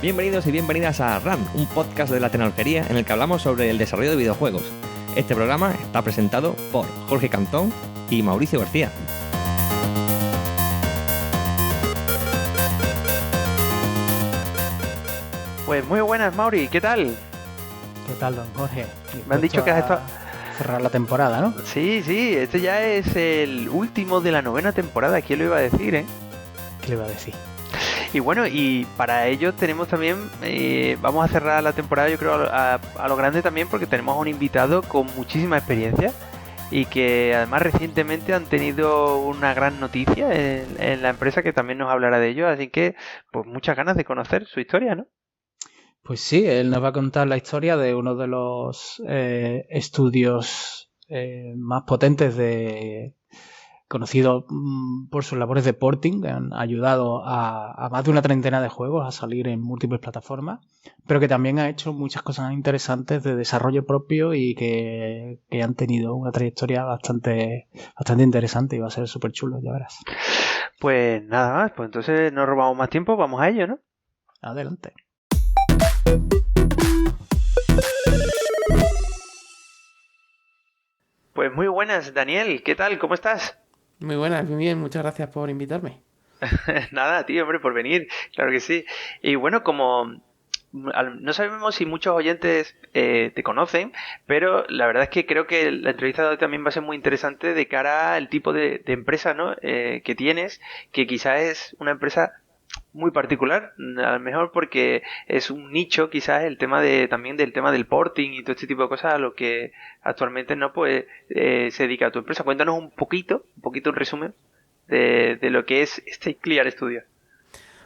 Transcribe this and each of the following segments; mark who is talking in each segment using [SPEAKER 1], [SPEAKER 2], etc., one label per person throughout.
[SPEAKER 1] Bienvenidos y bienvenidas a RAM, un podcast de la tecnología en el que hablamos sobre el desarrollo de videojuegos. Este programa está presentado por Jorge Cantón y Mauricio García.
[SPEAKER 2] Pues muy buenas, Mauri, ¿qué tal?
[SPEAKER 3] ¿Qué tal, don Jorge?
[SPEAKER 2] Me han dicho que has estado...
[SPEAKER 3] cerrar la temporada, ¿no?
[SPEAKER 2] Sí, este ya es el último de la 9ª temporada, ¿quién lo iba a decir, eh?
[SPEAKER 3] ¿Qué le iba a decir?
[SPEAKER 2] Y bueno, y para ello tenemos también, vamos a cerrar la temporada yo creo a lo grande también porque tenemos a un invitado con muchísima experiencia y que además recientemente han tenido una gran noticia en la empresa que también nos hablará de ello, así que pues muchas ganas de conocer su historia, ¿no?
[SPEAKER 3] Pues sí, él nos va a contar la historia de uno de los estudios más potentes conocido por sus labores de porting, que han ayudado a más de una treintena de juegos a salir en múltiples plataformas, pero que también ha hecho muchas cosas interesantes de desarrollo propio y que han tenido una trayectoria bastante interesante y va a ser súper chulo, ya verás.
[SPEAKER 2] Pues nada más, pues entonces no robamos más tiempo, vamos a ello, ¿no?
[SPEAKER 3] Adelante.
[SPEAKER 2] Pues muy buenas, Daniel, ¿qué tal? ¿Cómo estás?
[SPEAKER 4] Muy buenas, muy bien, muchas gracias por invitarme.
[SPEAKER 2] Nada, tío, hombre, por venir, claro que sí. Y bueno, como no sabemos si muchos oyentes te conocen, pero la verdad es que creo que la entrevista de hoy también va a ser muy interesante de cara al tipo de empresa, ¿no? Que tienes, que quizás es una empresa muy particular, a lo mejor porque es un nicho, quizás el tema también del tema del porting y todo este tipo de cosas a lo que actualmente no pues se dedica a tu empresa. Cuéntanos un poquito un resumen de lo que es State Clear Studio.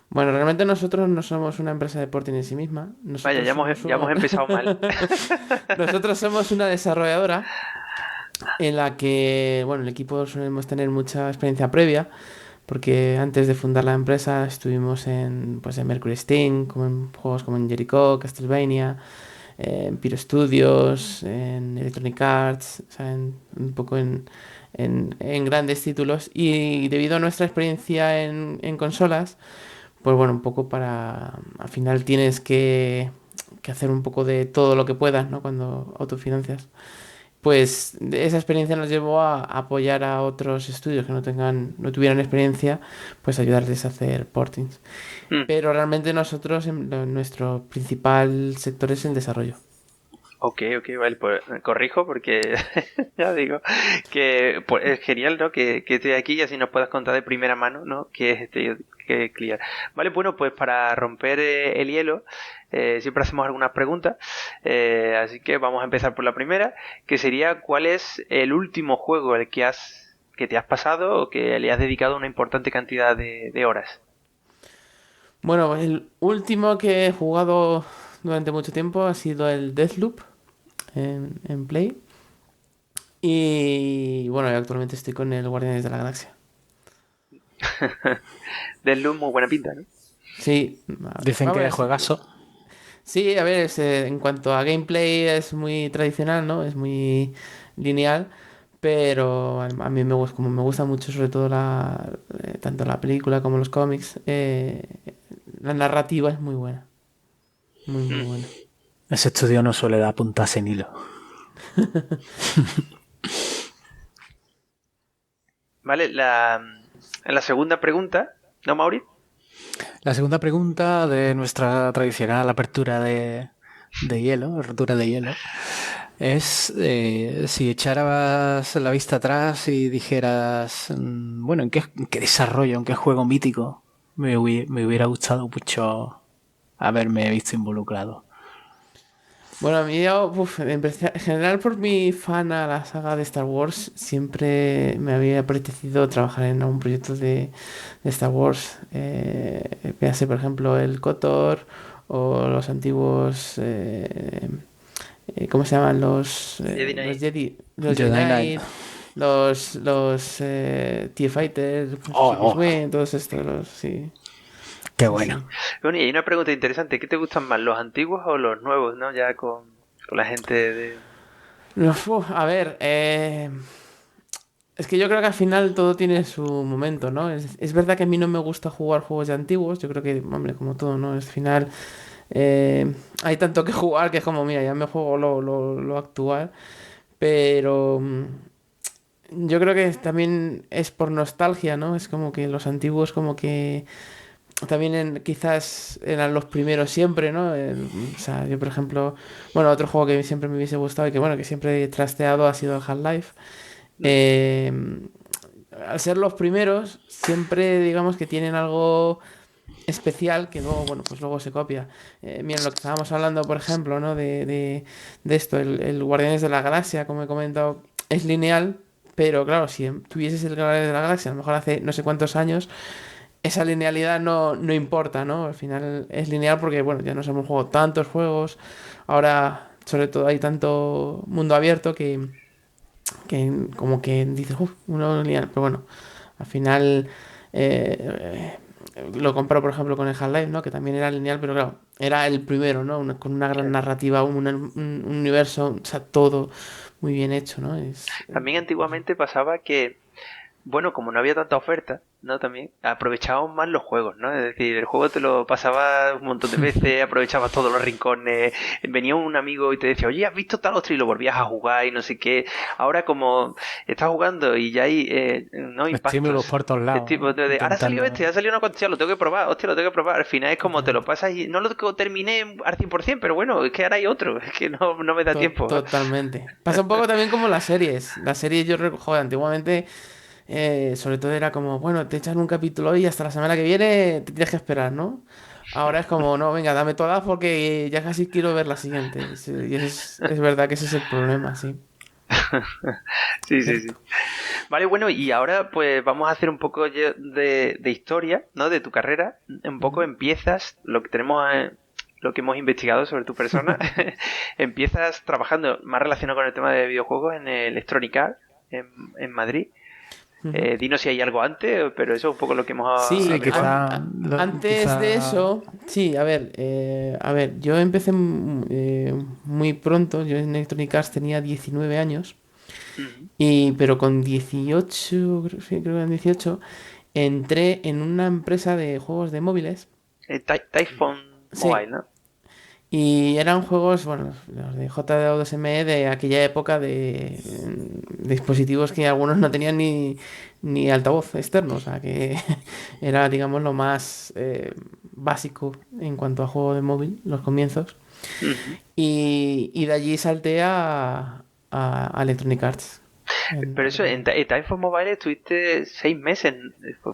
[SPEAKER 4] Bueno, realmente nosotros no somos una empresa de porting en sí misma.
[SPEAKER 2] Vaya, ya hemos empezado mal.
[SPEAKER 4] Nosotros somos una desarrolladora en la que, bueno, el equipo solemos tener mucha experiencia previa, porque antes de fundar la empresa estuvimos en Mercury Steam, como en juegos como en Jericho, Castlevania, en Pyro Studios, en Electronic Arts, o sea, un poco en grandes títulos. Y debido a nuestra experiencia en consolas, pues bueno, un poco al final tienes que hacer un poco de todo lo que puedas, ¿no? Cuando autofinancias. Pues esa experiencia nos llevó a apoyar a otros estudios que no tuvieran experiencia, pues ayudarles a hacer portings. Pero realmente nosotros, nuestro principal sector es el desarrollo.
[SPEAKER 2] Ok, vale, pues corrijo porque ya digo que pues, es genial, ¿no? Que estés aquí y así nos puedas contar de primera mano, ¿no? Que es que Clear. Vale, bueno, pues para romper el hielo siempre hacemos algunas preguntas, así que vamos a empezar por la primera, que sería ¿cuál es el último juego al que te has pasado o que le has dedicado una importante cantidad de horas?
[SPEAKER 4] Bueno, el último que he jugado durante mucho tiempo ha sido el Deathloop en Play. Y bueno, actualmente estoy con el Guardianes de la Galaxia.
[SPEAKER 2] Deathloop, muy buena pinta, ¿no?
[SPEAKER 4] Sí.
[SPEAKER 3] Dicen que es juegazo.
[SPEAKER 4] Sí, a ver, en cuanto a gameplay es muy tradicional, ¿no? Es muy lineal. Pero a mí como me gusta mucho, sobre todo tanto la película como los cómics, la narrativa es muy buena. Muy buena.
[SPEAKER 3] Ese estudio no suele dar puntas en hilo.
[SPEAKER 2] Vale, la segunda pregunta, ¿no, Mauri?
[SPEAKER 3] La segunda pregunta de nuestra tradicional apertura de hielo, rotura de hielo, es si echaras la vista atrás y dijeras, bueno, ¿en qué desarrollo, en qué juego mítico me hubiera gustado mucho haberme visto involucrado?
[SPEAKER 4] Bueno, a mí, en general, por mi fan a la saga de Star Wars, siempre me había apetecido trabajar en algún proyecto de Star Wars. Véase, por ejemplo, el KOTOR o los antiguos. ¿Cómo se llaman? Los Jedi Knight, los TIE Fighters, todos estos, sí.
[SPEAKER 3] Qué bueno.
[SPEAKER 2] Bueno, y hay una pregunta interesante. ¿Qué te gustan más, los antiguos o los nuevos, no? Ya con la gente de...
[SPEAKER 4] A ver, es que yo creo que al final todo tiene su momento, ¿no? Es verdad que a mí no me gusta jugar juegos de antiguos. Yo creo que, hombre, como todo, ¿no? Al final hay tanto que jugar que es como, mira, ya me juego lo actual. Pero yo creo que también es por nostalgia, ¿no? Es como que los antiguos como que también quizás eran los primeros siempre, ¿no? O sea, yo por ejemplo, bueno, otro juego que siempre me hubiese gustado y que bueno, que siempre he trasteado ha sido el Half-Life. Eh, Al ser los primeros, siempre digamos que tienen algo especial que luego, bueno, pues luego se copia. Miren, lo que estábamos hablando, por ejemplo, ¿no? De esto, el Guardianes de la Galaxia, como he comentado, es lineal, pero claro, si tuvieses el Guardianes de la Galaxia, a lo mejor hace no sé cuántos años, esa linealidad no importa, ¿no? Al final es lineal porque, bueno, ya nos hemos jugado tantos juegos, ahora sobre todo hay tanto mundo abierto que como que dices, uff, uno lineal, pero bueno, al final lo comparo, por ejemplo, con el Half-Life, ¿no? Que también era lineal, pero claro, era el primero, ¿no? Con una gran narrativa, un universo, o sea, todo muy bien hecho, ¿no?
[SPEAKER 2] También antiguamente pasaba que, bueno, como no había tanta oferta, ¿no? También aprovechábamos más los juegos, ¿no? Es decir, el juego te lo pasabas un montón de veces, aprovechabas todos los rincones, venía un amigo y te decía, oye, ¿has visto tal otro? Y lo volvías a jugar y no sé qué. Ahora como estás jugando y ya hay, no,
[SPEAKER 3] estímulos por todos lados.
[SPEAKER 2] Ahora ha salido ha salido una cosa, lo tengo que probar, hostia, lo tengo que probar. Al final es como te lo pasas y no lo terminé al 100%, pero bueno, es que ahora hay otro, es que no me da tiempo.
[SPEAKER 4] Totalmente. Pasa un poco también como las series. Las series yo recuerdo antiguamente... sobre todo era como, bueno, te echan un capítulo hoy y hasta la semana que viene te tienes que esperar, ¿no? Ahora es como, no, venga, dame todas porque ya casi quiero ver la siguiente. Y es verdad que ese es el problema, sí.
[SPEAKER 2] Sí. Vale, bueno, y ahora pues vamos a hacer un poco de historia, ¿no? De tu carrera. Un poco empiezas, lo que tenemos... lo que hemos investigado sobre tu persona, empiezas trabajando más relacionado con el tema de videojuegos en Electronic Arts en Madrid. Dinos si hay algo antes, pero eso es un poco lo que hemos
[SPEAKER 4] antes de eso, sí, a ver, yo empecé muy pronto, yo en Electronic Arts tenía 19 años, pero con 18, creo que eran 18, entré en una empresa de juegos de móviles.
[SPEAKER 2] Typhoon Mobile, ¿no?
[SPEAKER 4] Y eran juegos, bueno, los de JDO2ME de aquella época de dispositivos que algunos no tenían ni altavoz externo, o sea que era, digamos, lo más básico en cuanto a juego de móvil, los comienzos. Y de allí salté a Electronic Arts.
[SPEAKER 2] Pero eso, en Typhoon Mobile estuviste 6 meses,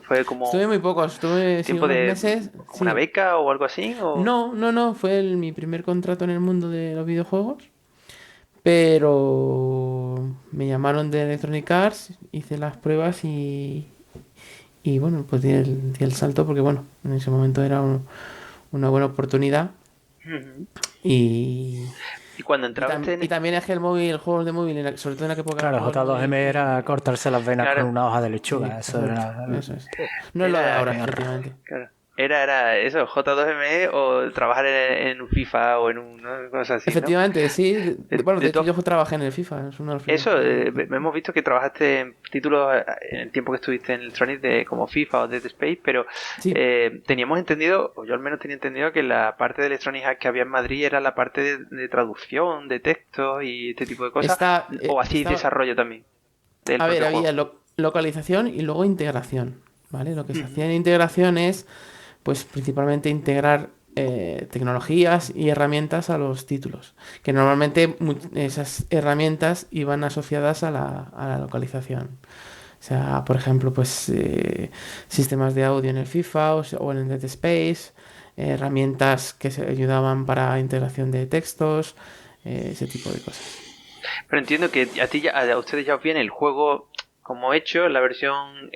[SPEAKER 2] fue como...
[SPEAKER 4] Estuve muy poco, estuve
[SPEAKER 2] tiempo
[SPEAKER 4] unos
[SPEAKER 2] de
[SPEAKER 4] meses.
[SPEAKER 2] ¿Una beca o algo así? ¿o?
[SPEAKER 4] No, fue mi primer contrato en el mundo de los videojuegos, pero me llamaron de Electronic Arts, hice las pruebas y bueno, pues di el salto porque bueno, en ese momento era una buena oportunidad. Y
[SPEAKER 2] cuando entrabas
[SPEAKER 4] y también es que el juegos de móvil, sobre todo en la época...
[SPEAKER 3] Claro, J2M era cortarse las venas con una hoja de lechuga.
[SPEAKER 4] Sí, eso es. No es lo de ahora, efectivamente.
[SPEAKER 2] Claro. Era eso, J2ME o trabajar en un FIFA o en una cosa así,
[SPEAKER 4] efectivamente,
[SPEAKER 2] ¿no?
[SPEAKER 4] sí. Bueno, de hecho yo trabajé en el FIFA. Es uno de los
[SPEAKER 2] eso, hemos visto que trabajaste en títulos en el tiempo que estuviste en Electronic de como FIFA o Dead Space, pero sí. Teníamos entendido, o yo al menos tenía entendido, que la parte de Electronic que había en Madrid era la parte de traducción, de textos y este tipo de cosas, o así desarrollo también.
[SPEAKER 4] A ver, había localización y luego integración, ¿vale? Lo que se hacía en integración es pues principalmente integrar tecnologías y herramientas a los títulos, que normalmente esas herramientas iban asociadas a la localización. O sea, por ejemplo, pues sistemas de audio en el FIFA o en el Dead Space, herramientas que se ayudaban para integración de textos, ese tipo de cosas.
[SPEAKER 2] Pero entiendo que a ustedes ya os viene el juego como hecho, la versión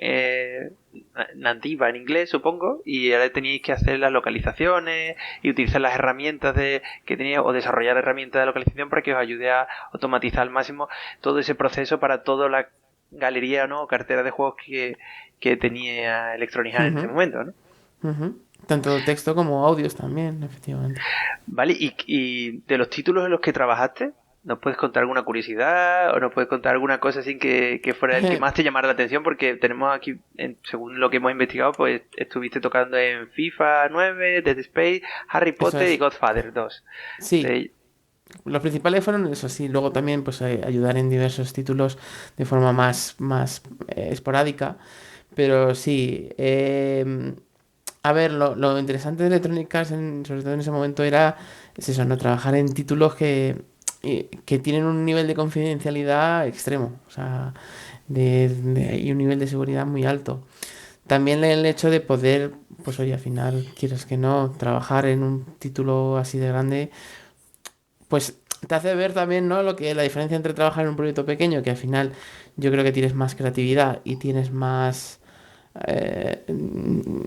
[SPEAKER 2] nativa en inglés, supongo, y ahora teníais que hacer las localizaciones y utilizar las herramientas que teníais, o desarrollar herramientas de localización para que os ayude a automatizar al máximo todo ese proceso para toda la galería, ¿no? O cartera de juegos que tenía Electronic Arts en ese momento, ¿no?
[SPEAKER 4] Tanto texto como audios también, efectivamente.
[SPEAKER 2] Vale, y de los títulos en los que trabajaste, ¿Nos puedes contar alguna curiosidad o nos puedes contar alguna cosa así que fuera el que más te llamara la atención? Porque tenemos aquí, según lo que hemos investigado, pues estuviste tocando en FIFA 9, Dead Space, Harry Potter y Godfather 2.
[SPEAKER 4] Sí. Los principales fueron eso, sí. Luego también pues ayudar en diversos títulos de forma más esporádica. Pero sí. A ver, lo interesante de Electronic Arts, sobre todo en ese momento, era es eso, ¿no? Trabajar en títulos que tienen un nivel de confidencialidad extremo. O sea, y un nivel de seguridad muy alto. También el hecho de poder, pues oye, al final, quieres que no, trabajar en un título así de grande, pues te hace ver también, ¿no? La diferencia entre trabajar en un proyecto pequeño, que al final yo creo que tienes más creatividad y tienes más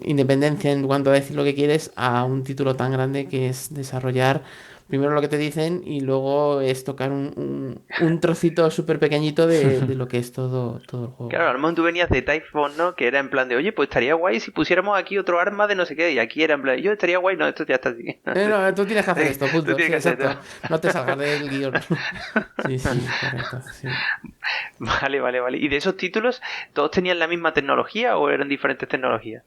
[SPEAKER 4] independencia en cuanto a decir lo que quieres, a un título tan grande que es desarrollar primero lo que te dicen y luego es tocar un trocito súper pequeñito de lo que es todo el juego.
[SPEAKER 2] Claro, a lo mejor tú venías de Typhoon, ¿no? Que era en plan de, oye, pues estaría guay si pusiéramos aquí otro arma de no sé qué, y aquí era en plan, yo estaría guay, no, esto ya está así.
[SPEAKER 4] No, tú tienes que hacer esto, punto.
[SPEAKER 2] Tú tienes
[SPEAKER 4] Sí,
[SPEAKER 2] que hacer
[SPEAKER 4] exacto. No te salgas del guión. Sí, correcto. Sí.
[SPEAKER 2] Vale. ¿Y de esos títulos, todos tenían la misma tecnología o eran diferentes tecnologías?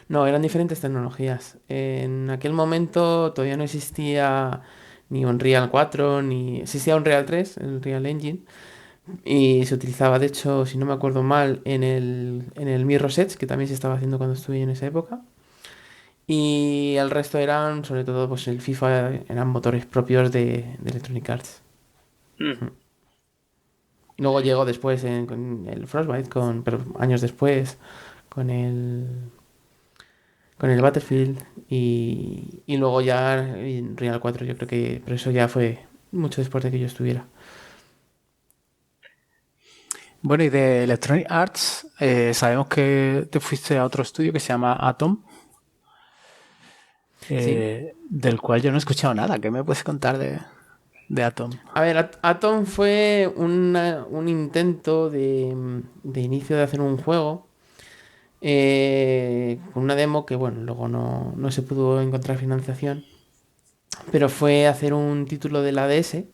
[SPEAKER 4] No, eran diferentes tecnologías. En aquel momento todavía no existía ni Unreal 4, ni existía Unreal 3, el Unreal Engine, y se utilizaba, de hecho, si no me acuerdo mal, en el Mirror's Edge, que también se estaba haciendo cuando estuve en esa época. Y el resto eran, sobre todo, pues el FIFA, eran motores propios de Electronic Arts. Luego llegó después con el Frostbite, pero años después, con el Battlefield y luego ya en Real 4 yo creo que, pero eso ya fue mucho después de que yo estuviera.
[SPEAKER 3] Bueno, y de Electronic Arts, sabemos que te fuiste a otro estudio que se llama Atom, del cual yo no he escuchado nada. ¿Qué me puedes contar de Atom?
[SPEAKER 4] A ver, Atom fue un intento de inicio de hacer un juego con una demo que, bueno, luego no se pudo encontrar financiación, pero fue hacer un título de la DS,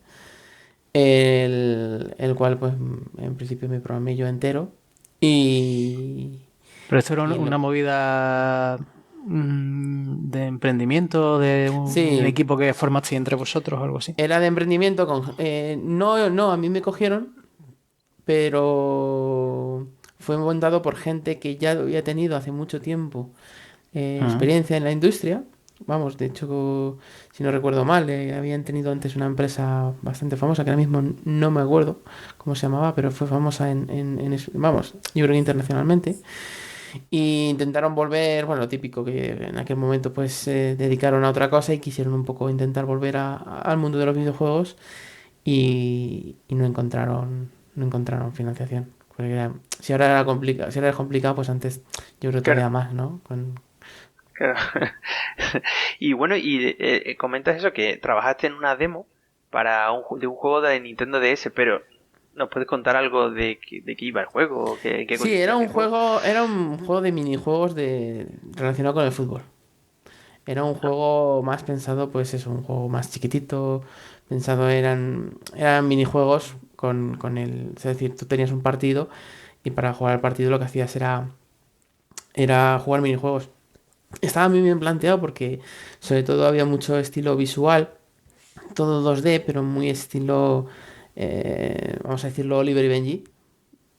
[SPEAKER 4] el cual, pues, en principio me programé yo entero.
[SPEAKER 3] Pero esto era una movida de emprendimiento de un equipo que formaste entre vosotros o algo así.
[SPEAKER 4] Era de emprendimiento no, a mí me cogieron, pero fue montado por gente que ya había tenido hace mucho tiempo experiencia en la industria. Vamos, de hecho, si no recuerdo mal, habían tenido antes una empresa bastante famosa, que ahora mismo no me acuerdo cómo se llamaba, pero fue famosa vamos, yo creo que internacionalmente. Y intentaron volver, bueno, lo típico, que en aquel momento pues se dedicaron a otra cosa y quisieron un poco intentar volver al mundo de los videojuegos y no encontraron financiación. Porque si ahora era complicado, pues antes yo creo que todavía más, ¿no?
[SPEAKER 2] Claro. Y bueno, comentas eso, que trabajaste en una demo de un juego de Nintendo DS, pero ¿nos puedes contar algo de qué iba el juego?
[SPEAKER 4] Sí, era un juego de minijuegos relacionado con el fútbol. Era un juego más pensado, pues eso, un juego más chiquitito, eran minijuegos es decir, tú tenías un partido y para jugar el partido lo que hacías era jugar minijuegos. Estaba muy bien planteado porque sobre todo había mucho estilo visual, todo 2D, pero muy estilo, vamos a decirlo, Oliver y Benji,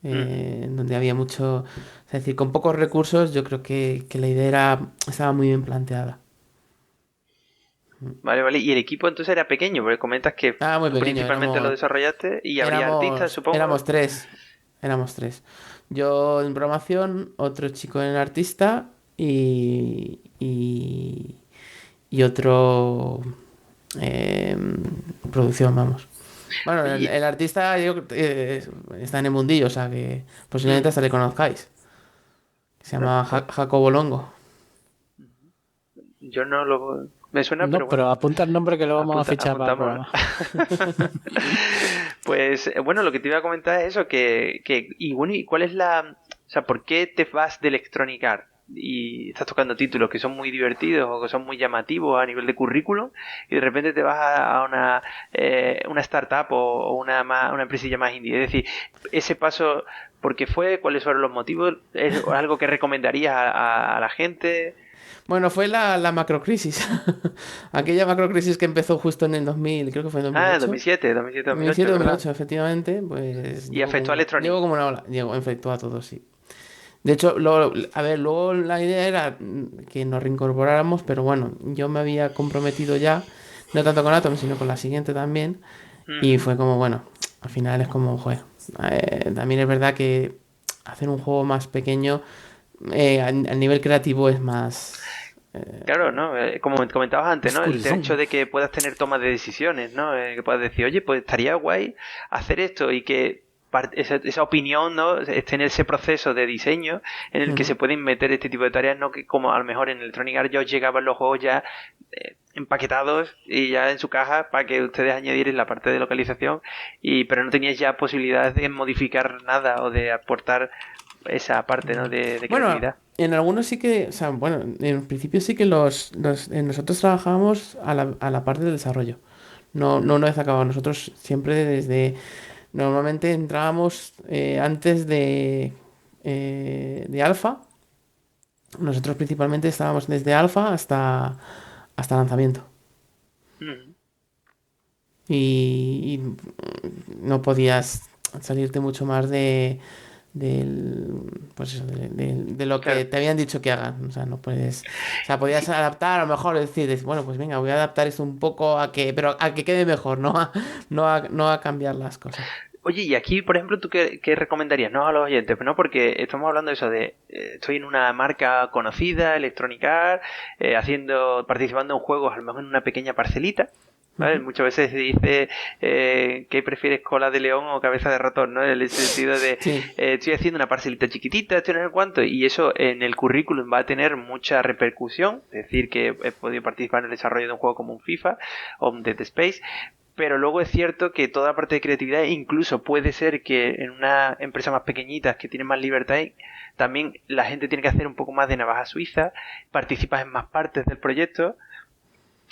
[SPEAKER 4] donde había mucho, es decir, con pocos recursos. Yo creo que la idea estaba muy bien planteada.
[SPEAKER 2] Vale. Y el equipo entonces era pequeño, porque comentas que
[SPEAKER 4] muy
[SPEAKER 2] tú
[SPEAKER 4] pequeño,
[SPEAKER 2] principalmente lo desarrollaste y habría artistas, supongo.
[SPEAKER 4] Éramos tres. Yo en programación, otro chico en artista y otro producción, vamos. Bueno, el artista está en el mundillo, o sea que posiblemente hasta le conozcáis. Se llama Jacobo Longo.
[SPEAKER 2] Yo no lo... Me suena,
[SPEAKER 3] no, pero apunta el nombre que lo vamos a fichar para el programa.
[SPEAKER 2] Pues bueno, lo que te iba a comentar es eso, y bueno, ¿y cuál es o sea, por qué te vas de Electronic Arts? y estás tocando títulos que son muy divertidos o que son muy llamativos a nivel de currículum, y de repente te vas a una startup o una empresilla más indie. Es decir, ese paso, ¿por qué fue? ¿Cuáles fueron los motivos? ¿Es algo que recomendarías a la gente?
[SPEAKER 4] Bueno, fue la macrocrisis. Aquella macrocrisis que empezó justo en el 2000, creo que fue en 2008.
[SPEAKER 2] 2007, 2008,
[SPEAKER 4] 2008, efectivamente. Pues
[SPEAKER 2] y afectó a Electronic.
[SPEAKER 4] Llegó como una ola. Afectó a todos, sí. De hecho, luego la idea era que nos reincorporáramos, pero bueno, yo me había comprometido ya, no tanto con Atom, sino con la siguiente también. Y fue como, bueno, al final es como, joder. También es verdad que hacer un juego más pequeño a nivel creativo es más...
[SPEAKER 2] Claro, ¿no? Como comentabas antes, ¿no? El hecho de que puedas tener tomas de decisiones, ¿no? Que puedas decir, oye, pues estaría guay hacer esto, y que esa opinión, ¿no? Esté en ese proceso de diseño en el que se pueden meter este tipo de tareas, ¿no? Que como a lo mejor en Electronic Arts ya os llegaban los juegos ya empaquetados y ya en su caja para que ustedes añadieran la parte de localización, pero no teníais ya posibilidades de modificar nada o de aportar esa parte, ¿no? de creatividad.
[SPEAKER 4] Bueno, en algunos sí que, o sea, bueno, en principio sí que nosotros trabajábamos a la parte del desarrollo. No una vez acabado. Nosotros siempre normalmente entrábamos antes de alfa. Nosotros principalmente estábamos desde alfa hasta lanzamiento. Y no podías salirte mucho más de lo que te habían dicho que hagan. O sea, no puedes, o sea, podías adaptar, a lo mejor decir, bueno, pues venga, voy a adaptar esto un poco pero a que quede mejor, no a cambiar las cosas.
[SPEAKER 2] Oye, y aquí, por ejemplo, ¿tú qué recomendarías, no, a los oyentes? Pues no, porque estamos hablando de eso de estoy en una marca conocida, Electronic Arts, participando en juegos, a lo mejor en una pequeña parcelita, ¿vale? Muchas veces se dice que prefieres cola de león o cabeza de ratón, ¿no? En el sentido de estoy haciendo una parcelita chiquitita, estoy en el cuanto, y eso en el currículum va a tener mucha repercusión. Es decir, que he podido participar en el desarrollo de un juego como un FIFA o un Dead Space. Pero luego es cierto que toda la parte de creatividad, incluso puede ser que en una empresa más pequeñita que tiene más libertad, también la gente tiene que hacer un poco más de navaja suiza, participas en más partes del proyecto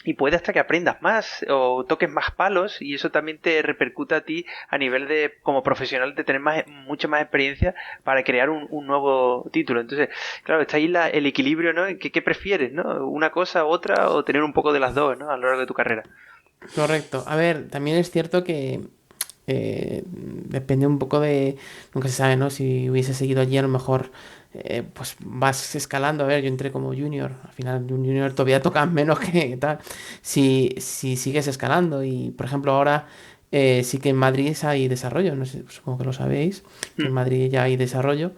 [SPEAKER 2] y puede hasta que aprendas más o toques más palos, y eso también te repercuta a ti a nivel de, como profesional, de tener mucha más experiencia para crear un nuevo título. Entonces, claro, está ahí el equilibrio, ¿no? ¿Qué prefieres, no? ¿Una cosa u otra, o tener un poco de las dos, ¿no? A lo largo de tu carrera.
[SPEAKER 4] Correcto. A ver, también es cierto que depende un poco de... Nunca se sabe, ¿no? Si hubiese seguido allí, a lo mejor pues vas escalando. A ver, yo entré como junior. Al final, un junior todavía toca menos que tal. Si sigues escalando. Y, por ejemplo, ahora sí que en Madrid hay desarrollo. No sé, supongo que lo sabéis. Que en Madrid ya hay desarrollo.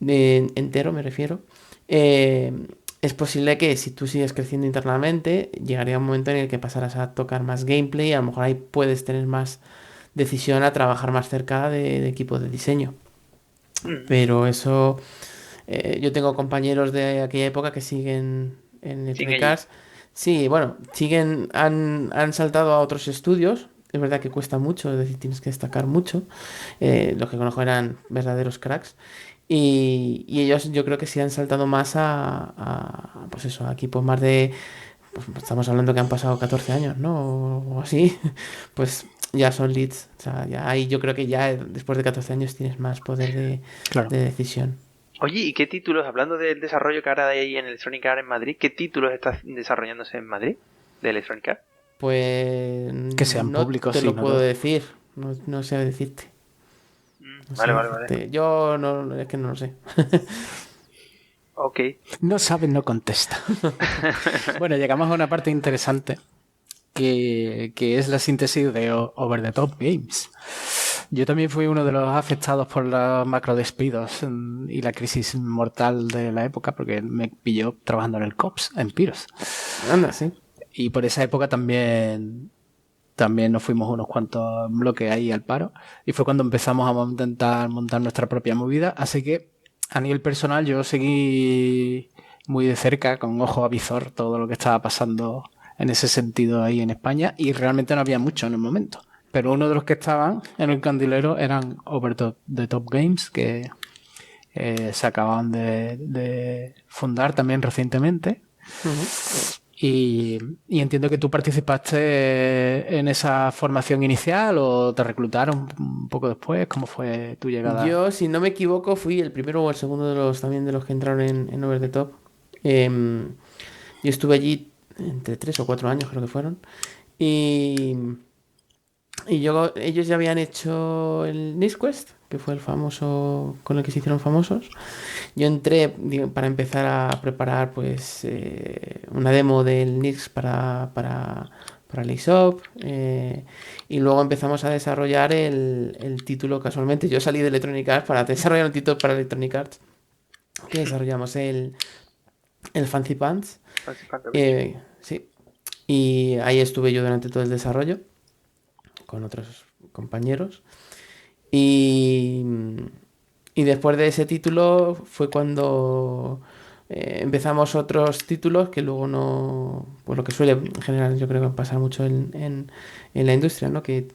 [SPEAKER 4] Entero, me refiero. Es posible que si tú sigues creciendo internamente, llegaría un momento en el que pasarás a tocar más gameplay, y a lo mejor ahí puedes tener más decisión a trabajar más cerca de equipos de diseño. Pero eso, yo tengo compañeros de aquella época que siguen en Electronic Arts. Sí, bueno, han saltado a otros estudios. Es verdad que cuesta mucho, es decir, tienes que destacar mucho. Los que conozco eran verdaderos cracks. Y ellos, yo creo que sí han saltado más pues eso, a equipos más de... Pues estamos hablando que han pasado 14 años, ¿no? O así. Pues ya son leads. O sea, ya ahí yo creo que ya después de 14 años tienes más poder de decisión.
[SPEAKER 2] Oye, ¿y qué títulos, hablando del desarrollo que ahora hay ahí en Electronic Arts en Madrid, qué títulos estás desarrollándose en Madrid de Electronic Arts?
[SPEAKER 4] Pues...
[SPEAKER 3] Que sean públicos,
[SPEAKER 4] te lo puedo decir. No sé decirte.
[SPEAKER 2] Vale.
[SPEAKER 4] Yo es que no lo sé.
[SPEAKER 2] Ok.
[SPEAKER 3] No sabe, no contesta. Bueno, llegamos a una parte interesante que es la síntesis de Over the Top Games. Yo también fui uno de los afectados por los macro despidos y la crisis mortal de la época, porque me pilló trabajando en el COPS, en Piros.
[SPEAKER 4] Anda, sí.
[SPEAKER 3] Y por esa época también nos fuimos unos cuantos bloques ahí al paro, y fue cuando empezamos a intentar montar nuestra propia movida. Así que a nivel personal yo seguí muy de cerca, con ojo avizor, todo lo que estaba pasando en ese sentido ahí en España, y realmente no había mucho en el momento, pero uno de los que estaban en el candilero eran Over the Top Games, que se acababan de fundar también recientemente. Y entiendo que tú participaste en esa formación inicial o te reclutaron un poco después. ¿Cómo fue tu llegada?
[SPEAKER 4] Yo, si no me equivoco, fui el primero o el segundo de los que entraron en Over the Top. Yo estuve allí entre 3 o 4 años, creo que fueron. Y ellos ya habían hecho el Niche Quest, que fue el famoso con el que se hicieron famosos. Yo entré para empezar a preparar pues una demo del Nix para el eShop, y luego empezamos a desarrollar el título casualmente. Yo salí de Electronic Arts para desarrollar un título para Electronic Arts, que desarrollamos el Fancy Pants. Sí. Y ahí estuve yo durante todo el desarrollo con otros compañeros. Y después de ese título fue cuando empezamos otros títulos que luego no... Pues lo que suele en general yo creo que pasar mucho en la industria, ¿no? Que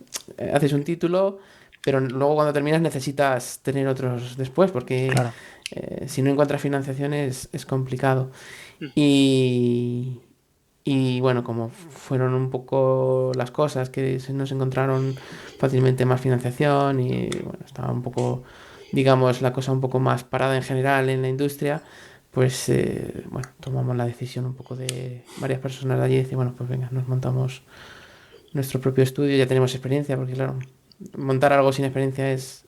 [SPEAKER 4] haces un título, pero luego cuando terminas necesitas tener otros después, porque
[SPEAKER 3] Claro.
[SPEAKER 4] Si no encuentras financiación es complicado. Y bueno, como fueron un poco las cosas, que nos encontraron fácilmente más financiación y bueno, estaba un poco, digamos, la cosa un poco más parada en general en la industria, pues bueno, tomamos la decisión un poco de varias personas de allí y decir, bueno, pues venga, nos montamos nuestro propio estudio, ya tenemos experiencia, porque claro, montar algo sin experiencia es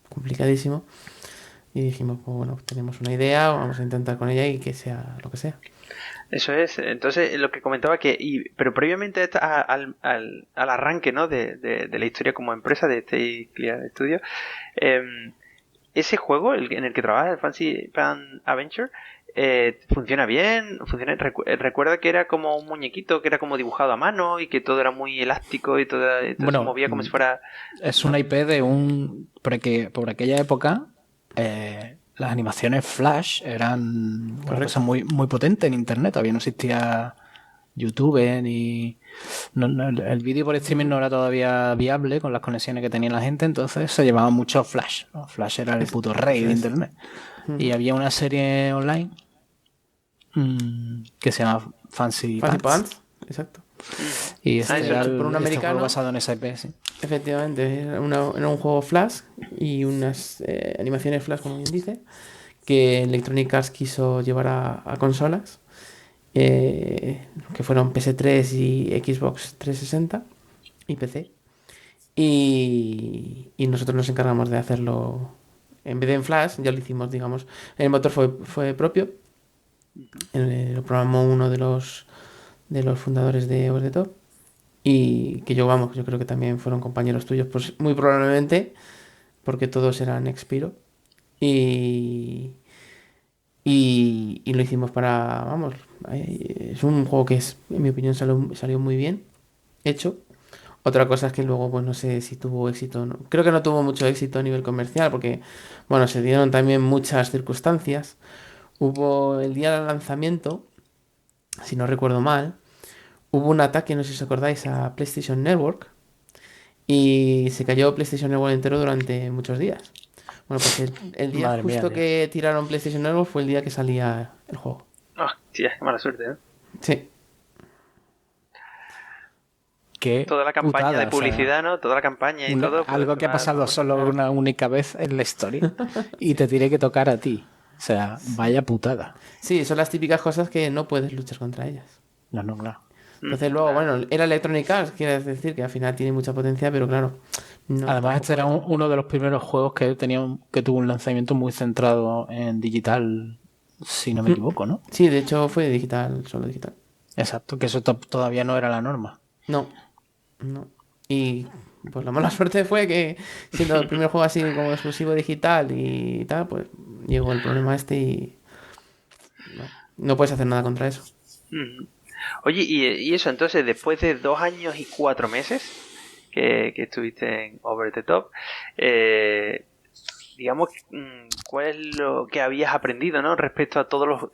[SPEAKER 4] complicadísimo. Y dijimos, pues bueno, tenemos una idea, vamos a intentar con ella y que sea lo que sea.
[SPEAKER 2] Eso es, entonces lo que comentaba pero previamente al arranque, ¿no? de la historia como empresa de este Clear Studio, ese juego en el que trabaja, el Fancy Pan Adventure, funciona bien, recuerda que era como un muñequito que era como dibujado a mano y que todo era muy elástico y todo
[SPEAKER 3] Bueno,
[SPEAKER 2] se movía como si fuera...
[SPEAKER 3] Es una IP de por aquella época las animaciones Flash eran una cosa muy, muy potente en internet. Todavía no existía YouTube ni... el vídeo por streaming no era todavía viable con las conexiones que tenía la gente, entonces se llevaba mucho Flash, ¿no? Flash era el puto rey de internet. Y había una serie online que se llama Fancy Pants.
[SPEAKER 4] Exacto.
[SPEAKER 3] Y era
[SPEAKER 4] por un americano,
[SPEAKER 3] juego basado en esa IP, sí.
[SPEAKER 4] Efectivamente, era un juego Flash y unas animaciones Flash, como bien dice, que Electronic Arts quiso llevar a consolas, que fueron PS3 y Xbox 360 y PC. Y nosotros nos encargamos de hacerlo, en vez de en Flash, ya lo hicimos, digamos. El motor fue propio, lo programó uno de los fundadores de Over the Top. Y que yo creo que también fueron compañeros tuyos, pues muy probablemente, porque todos eran Expiro. Y lo hicimos es un juego que en mi opinión salió muy bien hecho. Otra cosa es que luego, pues no sé si tuvo éxito o no. Creo que no tuvo mucho éxito a nivel comercial, porque, bueno, se dieron también muchas circunstancias. Hubo el día del lanzamiento, si no recuerdo mal, hubo un ataque, no sé si os acordáis, a PlayStation Network y se cayó PlayStation Network entero durante muchos días. Bueno, pues el día
[SPEAKER 3] Madre
[SPEAKER 4] justo
[SPEAKER 3] mía,
[SPEAKER 4] que tiraron PlayStation Network fue el día que salía el juego.
[SPEAKER 2] Hostia, qué mala suerte, ¿no?
[SPEAKER 4] Sí.
[SPEAKER 3] Qué
[SPEAKER 2] toda la campaña
[SPEAKER 3] putada,
[SPEAKER 2] de publicidad, ¿no? Toda la campaña y todo.
[SPEAKER 3] Algo que ha pasado solo una única vez en la historia y te tiene que tocar a ti. O sea, vaya putada.
[SPEAKER 4] Sí, son las típicas cosas que no puedes luchar contra ellas.
[SPEAKER 3] No, claro.
[SPEAKER 4] Entonces luego, bueno, era Electronic Arts, quiere decir que al final tiene mucha potencia, pero claro.
[SPEAKER 3] Además, este era uno de los primeros juegos que tuvo un lanzamiento muy centrado en digital, si no me equivoco, ¿no?
[SPEAKER 4] Sí, de hecho fue digital, solo digital.
[SPEAKER 3] Exacto, que eso todavía no era la norma.
[SPEAKER 4] No. Y pues la mala suerte fue que siendo el primer juego así como exclusivo digital y tal, pues llegó el problema este y no puedes hacer nada contra eso.
[SPEAKER 2] Oye, y eso, entonces, después de 2 años y 4 meses que estuviste en Over the Top, digamos, ¿cuál es lo que habías aprendido, ¿no? Respecto a todas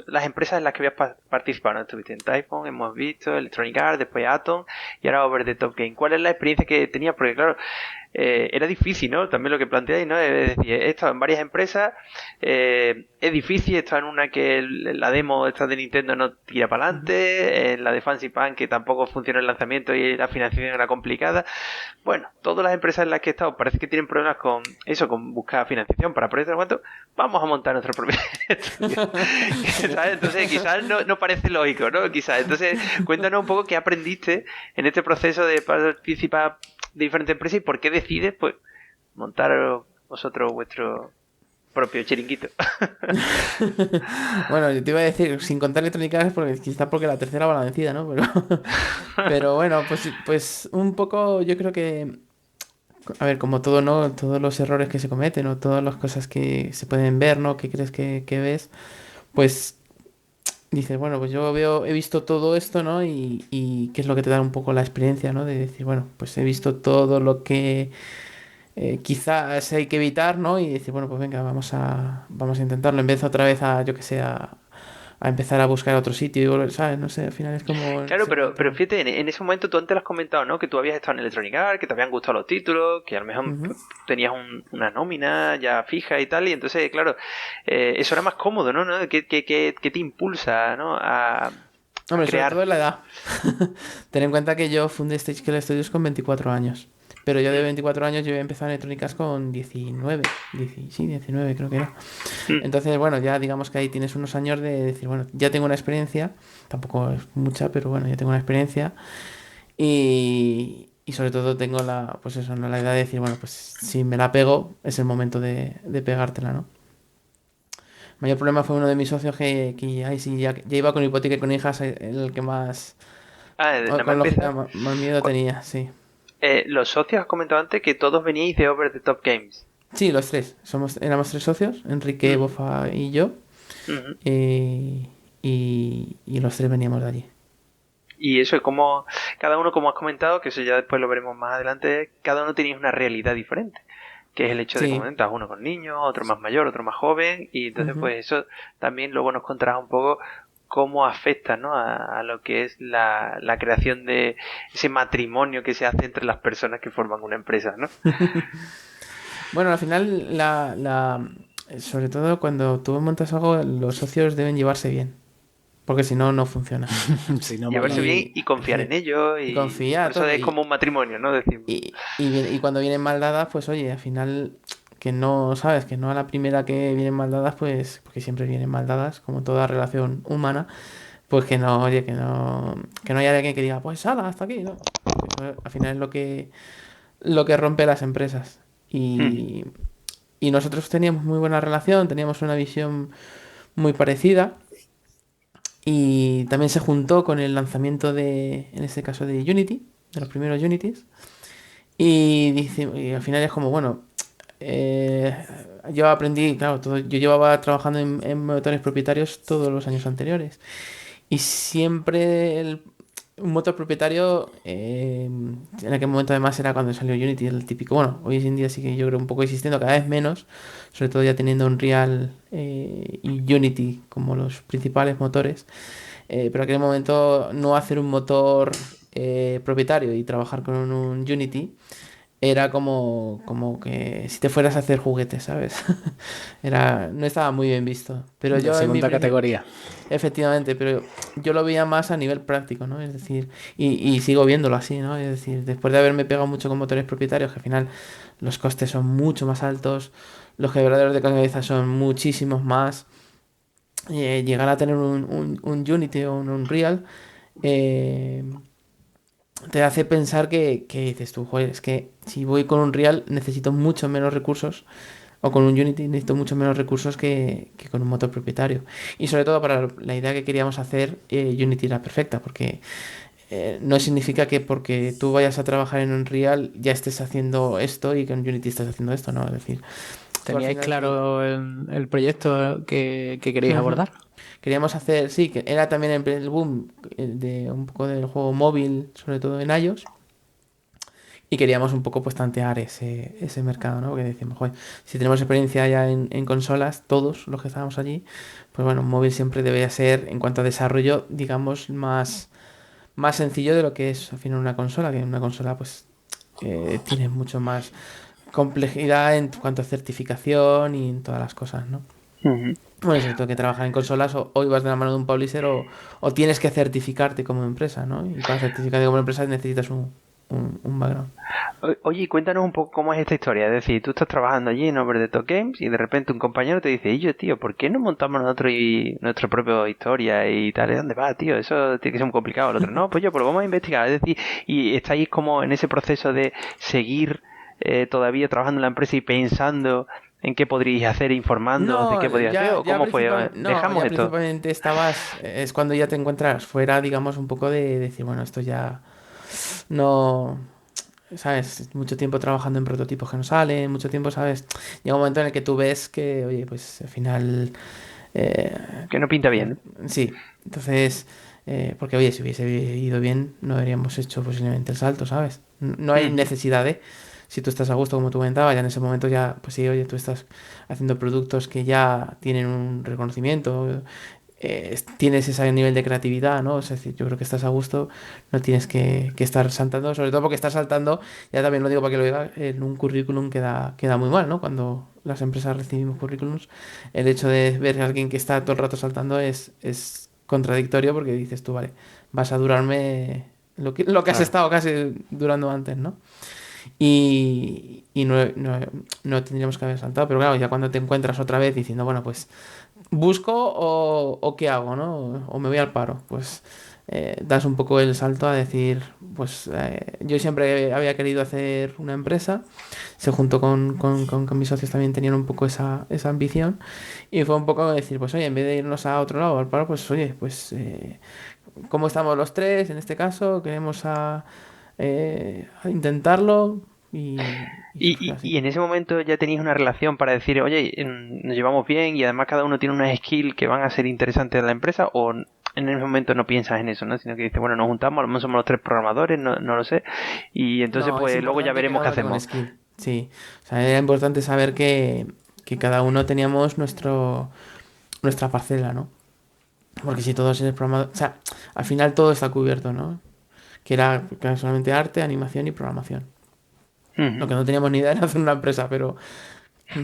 [SPEAKER 2] las empresas en las que habías participado, ¿no? Estuviste en Typhoon, hemos visto Electronic Arts, después Atom y ahora Over the Top Game. ¿Cuál es la experiencia que tenías? Porque claro, era difícil, ¿no? También lo que planteáis, ¿no? Es decir, he estado en varias empresas, es difícil, he estado en una que la demo esta de Nintendo no tira para adelante, en la de Fancy Pan que tampoco funciona el lanzamiento y la financiación era complicada. Bueno, todas las empresas en las que he estado parece que tienen problemas con eso, con buscar financiación para proyectos. ¿Cuánto? Vamos a montar nuestro propio estudio. ¿Sabes? Entonces quizás no parece lógico, ¿no? Quizás. Entonces cuéntanos un poco qué aprendiste en este proceso de participar de diferentes empresas y por qué decides pues montar vosotros vuestro propio chiringuito.
[SPEAKER 4] Bueno, yo te iba a decir, sin contar Electronic Arts, porque la tercera va la vencida, ¿no? Pero bueno, pues un poco yo creo que, a ver, como todo, ¿no? Todos los errores que se cometen o todas las cosas que se pueden ver, ¿no? Que crees que ves, pues dices, bueno, pues he visto todo esto, ¿no? Y qué es lo que te da un poco la experiencia, ¿no? De decir, bueno, pues he visto todo lo que quizás hay que evitar, ¿no? Y decir, bueno, pues venga, vamos a intentarlo. En vez otra vez yo que sé, a empezar a buscar otro sitio y volver, ¿sabes? No sé, al final es como...
[SPEAKER 2] Claro, pero fíjate, en ese momento tú antes lo has comentado, ¿no? Que tú habías estado en Electronic Arts, que te habían gustado los títulos, que a lo mejor tenías una nómina ya fija y tal, y entonces, claro, eso era más cómodo, ¿no? ¿Qué te impulsa, ¿no? A
[SPEAKER 4] Hombre,
[SPEAKER 2] crear?
[SPEAKER 4] sobre todo la edad. Ten en cuenta que yo fundé Stage Scale Studios con 24 años. Pero yo de 24 años yo había empezado en Electronic Arts con 19. 19 creo que era. Entonces, bueno, ya digamos que ahí tienes unos años de decir, bueno, ya tengo una experiencia. Tampoco es mucha, pero bueno, ya tengo una experiencia. Y sobre todo tengo pues eso, ¿no? La idea de decir, bueno, pues si me la pego, es el momento de pegártela, ¿no? El mayor problema fue uno de mis socios que ahí sí ya iba con hipoteca y con hijas, el que más... con lógica, más miedo tenía, sí.
[SPEAKER 2] Los socios has comentado antes que todos veníais de Over the Top Games.
[SPEAKER 4] Sí, los tres. Éramos tres socios, Enrique, Bofa y yo. Y los tres veníamos de allí.
[SPEAKER 2] Y eso es como, cada uno, como has comentado, que eso ya después lo veremos más adelante, cada uno tenía una realidad diferente. Que es el hecho de que comentas uno con niños, otro más mayor, otro más joven. Y entonces pues eso también luego nos contarás un poco cómo afecta, ¿no? a lo que es la creación de ese matrimonio que se hace entre las personas que forman una empresa, ¿no?
[SPEAKER 4] Bueno, al final, sobre todo cuando tú montas algo, los socios deben llevarse bien. Porque si no, no funciona.
[SPEAKER 2] Llevarse bien y confiar en ellos. Y
[SPEAKER 4] confiar.
[SPEAKER 2] Eso es como un matrimonio, ¿no? Decimos.
[SPEAKER 4] Y cuando vienen mal dadas, pues oye, al final... Que no, ¿sabes? Que no a la primera que vienen mal dadas, pues, porque siempre vienen mal dadas, como toda relación humana, pues que no, oye, que no haya alguien que diga, pues hala, hasta aquí, ¿no? Porque al final es lo que rompe las empresas. Y nosotros teníamos muy buena relación, teníamos una visión muy parecida. Y también se juntó con el lanzamiento en este caso de Unity, de los primeros Unities. Y al final es como, bueno... yo aprendí, claro, yo llevaba trabajando en motores propietarios todos los años anteriores y siempre un motor propietario en aquel momento además era cuando salió Unity, el típico, bueno, hoy en día sí que yo creo un poco existiendo cada vez menos, sobre todo ya teniendo Unreal y Unity como los principales motores, pero en aquel momento no hacer un motor propietario y trabajar con un Unity era como que si te fueras a hacer juguetes, ¿sabes? No estaba muy bien visto. Pero yo
[SPEAKER 3] segunda categoría.
[SPEAKER 4] Efectivamente, pero yo lo veía más a nivel práctico, ¿no? Es decir, y sigo viéndolo así, ¿no? Es decir, después de haberme pegado mucho con motores propietarios, que al final los costes son mucho más altos, los quebraderos de cabeza son muchísimos más, llegar a tener un Unity o un Unreal, te hace pensar que dices tú, joder, es que si voy con un Unreal necesito mucho menos recursos, o con un Unity necesito mucho menos recursos que con un motor propietario. Y sobre todo para la idea que queríamos hacer, Unity era perfecta, porque no significa que porque tú vayas a trabajar en Unreal ya estés haciendo esto y con Unity estás haciendo esto, ¿no? Es decir...
[SPEAKER 3] ¿Teníais claro el proyecto que queréis abordar?
[SPEAKER 4] Queríamos hacer, sí, que era también el boom de un poco del juego móvil, sobre todo en iOS. Y queríamos un poco pues tantear ese mercado, ¿no? Porque decimos, joder, si tenemos experiencia ya en consolas, todos los que estábamos allí, pues bueno, un móvil siempre debería ser, en cuanto a desarrollo, digamos, más sencillo de lo que es al final una consola, que una consola pues tiene mucho más complejidad en cuanto a certificación y en todas las cosas, ¿no?
[SPEAKER 2] Ujú.
[SPEAKER 4] Bueno, sobre todo que trabajar en consolas o ibas de la mano de un publisher o tienes que certificarte como empresa, ¿no? Y para certificarte como empresa necesitas un background.
[SPEAKER 2] Oye, y cuéntanos un poco cómo es esta historia. Es decir, tú estás trabajando allí en Over the Top Games y de repente un compañero te dice, y yo, tío, ¿por qué no montamos nosotros y nuestra propia historia y tal? ¿De dónde va, tío? Eso tiene que ser muy complicado. El otro, no, pues yo, pues lo vamos a investigar. Es decir, y estáis como en ese proceso de seguir todavía trabajando en la empresa y pensando en qué podríais hacer, informándoos de
[SPEAKER 4] No,
[SPEAKER 2] qué podríais hacer, o cómo fue. Dejamos
[SPEAKER 4] ya
[SPEAKER 2] esto.
[SPEAKER 4] principalmente es cuando ya te encuentras fuera, digamos, un poco de decir, bueno, esto ya no, ¿sabes? Mucho tiempo trabajando en prototipos que no salen, mucho tiempo, ¿sabes? Llega un momento en el que tú ves que, oye, pues al final,
[SPEAKER 2] Que no pinta bien.
[SPEAKER 4] sí, entonces, porque oye, si hubiese ido bien, no habríamos hecho posiblemente el salto, ¿sabes? No hay
[SPEAKER 2] Ujú.
[SPEAKER 4] necesidad de, si tú estás a gusto, como tú comentabas, ya en ese momento ya, pues sí, oye, tú estás haciendo productos que ya tienen un reconocimiento, tienes ese nivel de creatividad, ¿no? Es decir, yo creo que estás a gusto, no tienes que estar saltando, sobre todo porque estás saltando, ya también lo digo para que lo diga, en un currículum queda muy mal, ¿no? Cuando las empresas recibimos currículums, el hecho de ver a alguien que está todo el rato saltando es contradictorio porque dices tú, vale, vas a durarme lo que has
[SPEAKER 2] Claro.
[SPEAKER 4] estado casi durando antes, ¿no? Y no tendríamos que haber saltado, pero claro, ya cuando te encuentras otra vez diciendo, bueno, pues busco o qué hago, ¿no? O me voy al paro, pues das un poco el salto a decir, pues yo siempre había querido hacer una empresa, se juntó con mis socios también tenían un poco esa ambición y fue un poco decir, pues oye, en vez de irnos a otro lado al paro, pues oye, pues ¿cómo estamos los tres en este caso? Queremos a intentarlo y surgió así.
[SPEAKER 2] Y en ese momento ya tenéis una relación para decir, oye, nos llevamos bien y además cada uno tiene unas skills que van a ser interesantes en la empresa, o en ese momento no piensas en eso, ¿no? Sino que dices, bueno, nos juntamos, a lo mejor somos los tres programadores, no lo sé, y entonces
[SPEAKER 4] No, es
[SPEAKER 2] pues luego ya
[SPEAKER 4] importante que
[SPEAKER 2] veremos
[SPEAKER 4] cada
[SPEAKER 2] qué
[SPEAKER 4] uno tenga un
[SPEAKER 2] hacemos.
[SPEAKER 4] skill. Sí. O sea, era importante saber que cada uno teníamos nuestra parcela, ¿no? Porque si todos eres programador. O sea, al final todo está cubierto, ¿no? Que era solamente arte, animación y programación. Lo
[SPEAKER 2] Ujú.
[SPEAKER 4] que no teníamos ni idea era hacer una empresa, pero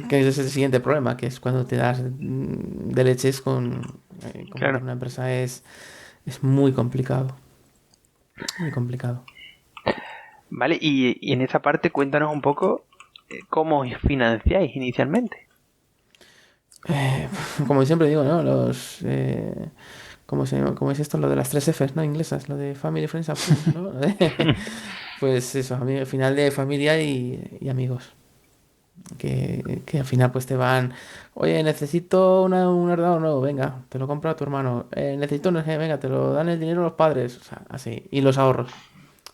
[SPEAKER 4] que ese es el siguiente problema, que es cuando te das de leches con montar
[SPEAKER 2] Claro.
[SPEAKER 4] una empresa es muy complicado. Muy complicado.
[SPEAKER 2] Vale, y en esa parte cuéntanos un poco cómo os financiáis inicialmente.
[SPEAKER 4] Eh, como siempre digo, ¿no? ¿Cómo es esto? Lo de las tres Fs, ¿no? Inglesas, lo de Family, Friends and Fools, ¿no? Pues eso, al final de familia y amigos. Que al final pues te van, oye, necesito un ordenador nuevo, venga, te lo compra tu hermano. Necesito un EG, venga, te lo dan el dinero los padres. O sea, así. Y los ahorros.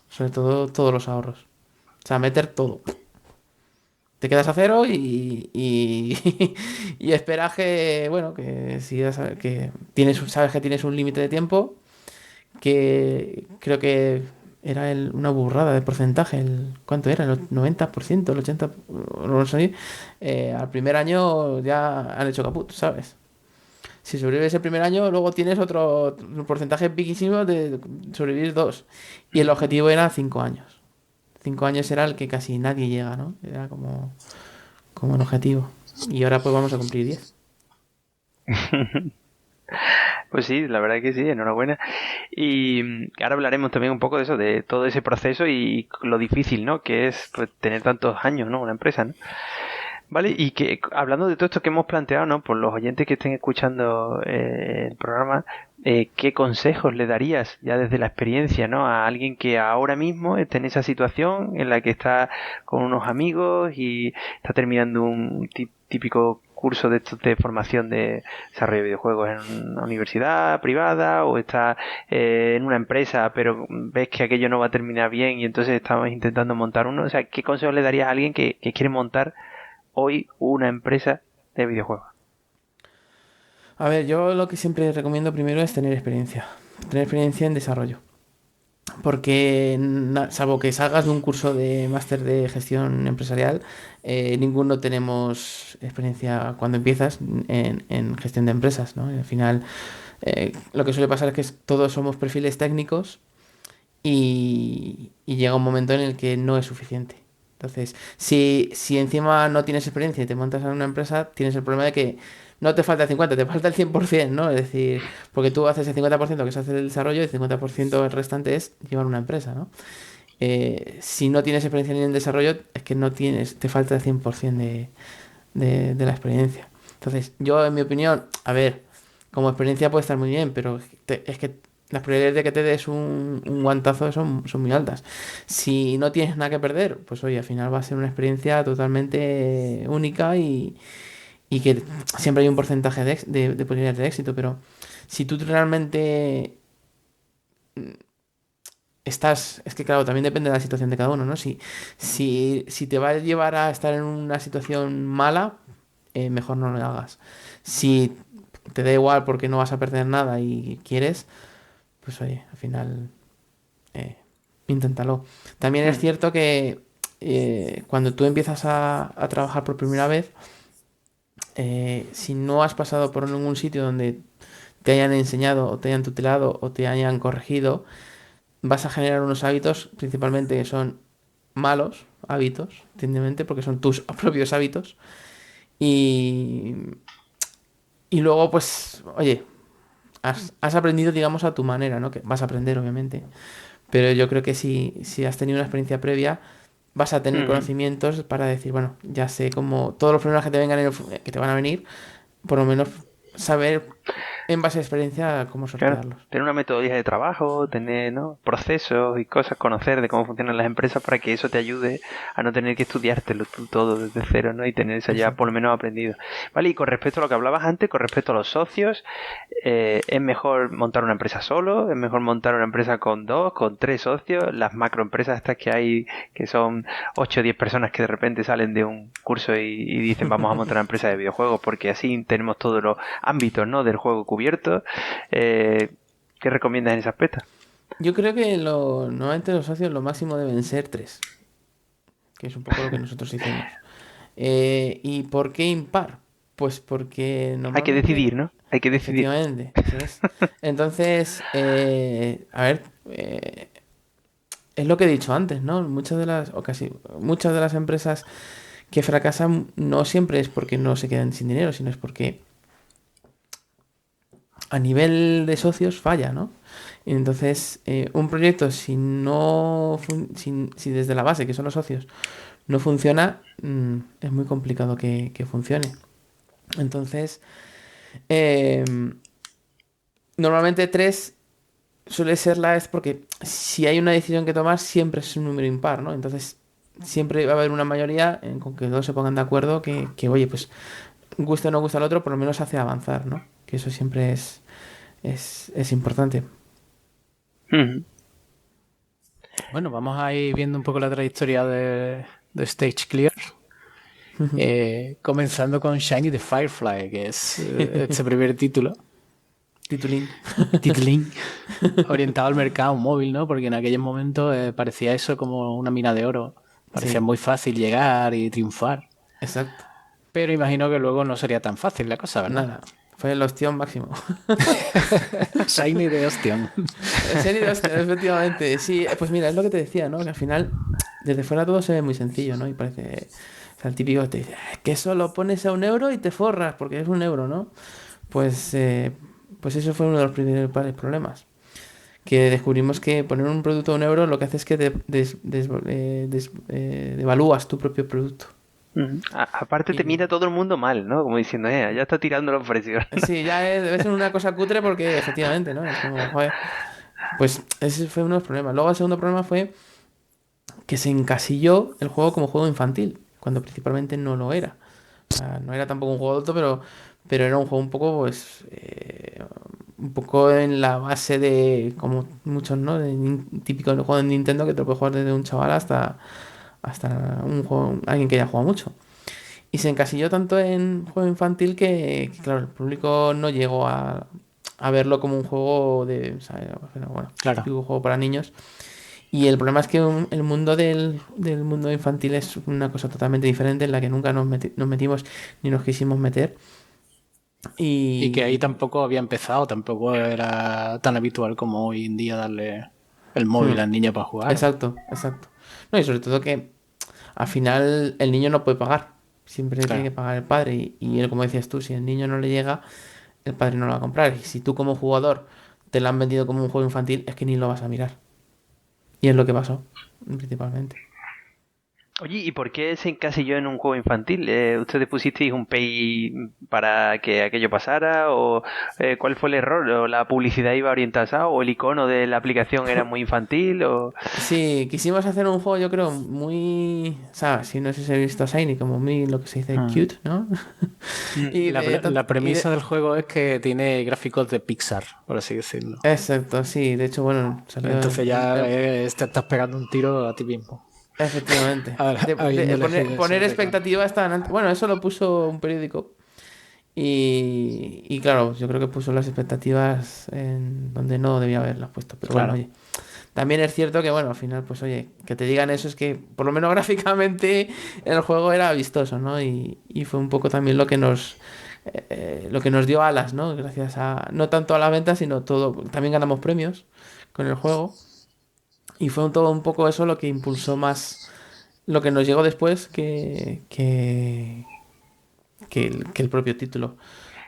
[SPEAKER 4] Sobre todo todos los ahorros. O sea, meter todo. Te quedas a cero y esperas que, bueno, que si ya sabes que sabes que tienes un límite de tiempo, que creo que era una burrada de porcentaje, ¿cuánto era? ¿El 90%, el 80%? No lo sé. Al primer año ya han hecho caput, ¿sabes? Si sobrevives el primer año, luego tienes otro porcentaje piquísimo de sobrevivir dos. Y el objetivo era 5 años. 5 años era el que casi nadie llega, ¿no? Era como un objetivo. Y ahora pues vamos a cumplir 10.
[SPEAKER 2] Pues sí, la verdad que sí, enhorabuena. Y ahora hablaremos también un poco de eso, de todo ese proceso y lo difícil, ¿no? Que es pues, tener tantos años, ¿no? Una empresa, ¿no? Vale, y que hablando de todo esto que hemos planteado, ¿no? Por los oyentes que estén escuchando el programa, ¿qué consejos le darías ya desde la experiencia, ¿no? A alguien que ahora mismo está en esa situación en la que está con unos amigos y está terminando un típico curso de estos de formación de desarrollo de videojuegos en una universidad privada o está en una empresa pero ves que aquello no va a terminar bien y entonces estamos intentando montar uno? O sea, ¿qué consejos le darías a alguien que quiere montar hoy una empresa de videojuegos?
[SPEAKER 4] A ver, yo lo que siempre recomiendo primero es tener experiencia. Tener experiencia en desarrollo. Porque, salvo que salgas de un curso de máster de gestión empresarial, ninguno tenemos experiencia cuando empiezas en gestión de empresas, ¿no? Y al final, lo que suele pasar es que todos somos perfiles técnicos y llega un momento en el que no es suficiente. Entonces, si encima no tienes experiencia y te montas en una empresa, tienes el problema de que no te falta el 50, te falta el 100%, ¿no? Es decir, porque tú haces el 50% que es hacer el desarrollo y el 50% el restante es llevar una empresa, ¿no? Si no tienes experiencia ni en desarrollo, es que no tienes, te falta el 100% de la experiencia. Entonces, yo, en mi opinión, a ver, como experiencia puede estar muy bien, pero es que las probabilidades de que te des un guantazo son muy altas. Si no tienes nada que perder, pues oye, al final va a ser una experiencia totalmente única y que siempre hay un porcentaje de posibilidades de éxito, pero si tú realmente estás, es que claro, también depende de la situación de cada uno, ¿no? Si te va a llevar a estar en una situación mala, mejor no lo hagas. Si te da igual porque no vas a perder nada y quieres, pues oye, al final inténtalo. También es cierto que cuando tú empiezas a trabajar por primera vez, si no has pasado por ningún sitio donde te hayan enseñado o te hayan tutelado o te hayan corregido, vas a generar unos hábitos principalmente que son malos hábitos, evidentemente, porque son tus propios hábitos. Y, y luego, pues, oye, has aprendido, digamos, a tu manera, ¿no? Que vas a aprender, obviamente. Pero yo creo que si has tenido una experiencia previa, vas a tener conocimientos para decir, bueno, ya sé cómo todos los problemas que te vengan que te van a venir, por lo menos saber en base a experiencia cómo
[SPEAKER 2] Claro,
[SPEAKER 4] sortearlos.
[SPEAKER 2] tener una metodología de trabajo, tener, ¿no?, procesos y cosas, conocer de cómo funcionan las empresas para que eso te ayude a no tener que estudiártelo tú todo desde cero, ¿no? Y tener eso ya por lo menos aprendido. Vale, y con respecto a lo que hablabas antes, con respecto a los socios, ¿es mejor montar una empresa solo? ¿Es mejor montar una empresa con 2, con 3 socios? Las macroempresas estas que hay, que son 8 o 10 personas que de repente salen de un curso y dicen vamos a montar una empresa de videojuegos porque así tenemos todos los ámbitos, ¿no?, del juego cubiertos. ¿Qué recomiendas en ese aspecto?
[SPEAKER 4] Yo creo que normalmente los socios lo máximo deben ser 3, que es un poco lo que nosotros hicimos. ¿Y por qué impar? Pues porque
[SPEAKER 2] Hay que
[SPEAKER 4] normalmente...
[SPEAKER 2] decidir, ¿no? Hay que decidir.
[SPEAKER 4] Efectivamente, eso es. Entonces, a ver, es lo que he dicho antes, ¿no? Muchas de las empresas que fracasan no siempre es porque no se quedan sin dinero, sino es porque a nivel de socios falla, ¿no? Y entonces, un proyecto, si no si desde la base, que son los socios, no funciona, es muy complicado que funcione. Entonces, eh, normalmente 3 suele ser es porque si hay una decisión que tomar, siempre es un número impar, ¿no? Entonces, siempre va a haber una mayoría con que todos se pongan de acuerdo que oye, pues guste o no gusta al otro, por lo menos hace avanzar, ¿no? Que eso siempre es importante.
[SPEAKER 3] Bueno, vamos a ir viendo un poco la trayectoria de Stage Clear. Comenzando con Shiny the Firefly, que es este primer título. Titulín. Orientado al mercado móvil, ¿no? Porque en aquellos momentos parecía eso como una mina de oro. Parecía muy fácil llegar y triunfar.
[SPEAKER 4] Exacto.
[SPEAKER 3] Pero imagino que luego no sería tan fácil la cosa, ¿verdad?
[SPEAKER 4] Nada. Fue el ostión máximo.
[SPEAKER 3] Shiny de ostión.
[SPEAKER 4] Shiny de ostión, efectivamente. Sí, pues mira, es lo que te decía, ¿no? Que al final, desde fuera todo se ve muy sencillo, ¿no? Y parece... O sea, el típico te dice, que solo pones a 1 euro y te forras, porque es 1 euro, ¿no? Pues eso fue uno de los principales problemas. Que descubrimos que poner un producto a 1 euro lo que hace es que devalúas tu propio producto.
[SPEAKER 2] Aparte te mira todo el mundo mal, ¿no? Como diciendo, ya está tirando los precios.
[SPEAKER 4] Sí, ya debe ser una cosa cutre porque efectivamente, ¿no? Es como, joder. Pues ese fue uno de los problemas. Luego el segundo problema fue que se encasilló el juego como juego infantil, cuando principalmente no lo era. O sea, no era tampoco un juego adulto, pero era un juego un poco, pues, un poco en la base de, como muchos, ¿no? Típico del juego de Nintendo que te lo puedes jugar desde un chaval hasta un juego, alguien que haya jugado mucho. Y se encasilló tanto en juego infantil que, claro, el público no llegó a verlo como un juego de, o sea, bueno,
[SPEAKER 3] claro,
[SPEAKER 4] un juego para niños. Y el problema es que el mundo del mundo infantil es una cosa totalmente diferente en la que nunca nos metimos ni nos quisimos meter.
[SPEAKER 3] Y que ahí tampoco había empezado, tampoco era tan habitual como hoy en día darle el móvil al niño para jugar.
[SPEAKER 4] Exacto. No, y sobre todo que al final el niño no puede pagar. Siempre tiene que pagar el padre. Y como decías tú, si el niño no le llega, el padre no lo va a comprar. Y si tú como jugador te lo han vendido como un juego infantil, es que ni lo vas a mirar. Y es lo que pasó, principalmente.
[SPEAKER 2] Oye, ¿y por qué se encasilló en un juego infantil? ¿Ustedes pusisteis un pay para que aquello pasara? ¿O cuál fue el error? ¿O la publicidad iba orientada a eso? ¿O el icono de la aplicación era muy infantil? ¿O...
[SPEAKER 4] Sí, quisimos hacer un juego, yo creo, muy... O sea, si no sé si habéis visto a Shiny, como muy lo que se dice cute, ¿no?
[SPEAKER 3] Y la premisa del juego es que tiene gráficos de Pixar, por así decirlo.
[SPEAKER 4] Exacto, sí. De hecho, bueno...
[SPEAKER 3] Entonces ya te estás pegando un tiro a ti mismo.
[SPEAKER 4] Efectivamente. Poner expectativas tan altas. Bueno, eso lo puso un periódico. Y claro, yo creo que puso las expectativas en donde no debía haberlas puesto. Pero
[SPEAKER 3] claro.
[SPEAKER 4] bueno, oye. También es cierto que, bueno, al final, pues oye, que te digan eso es que, por lo menos gráficamente, el juego era vistoso, ¿no? Y fue un poco también lo que nos dio alas, ¿no? Gracias a, no tanto a la venta, sino todo. También ganamos premios con el juego. Y fue todo un poco eso lo que impulsó más lo que nos llegó después que el propio título. O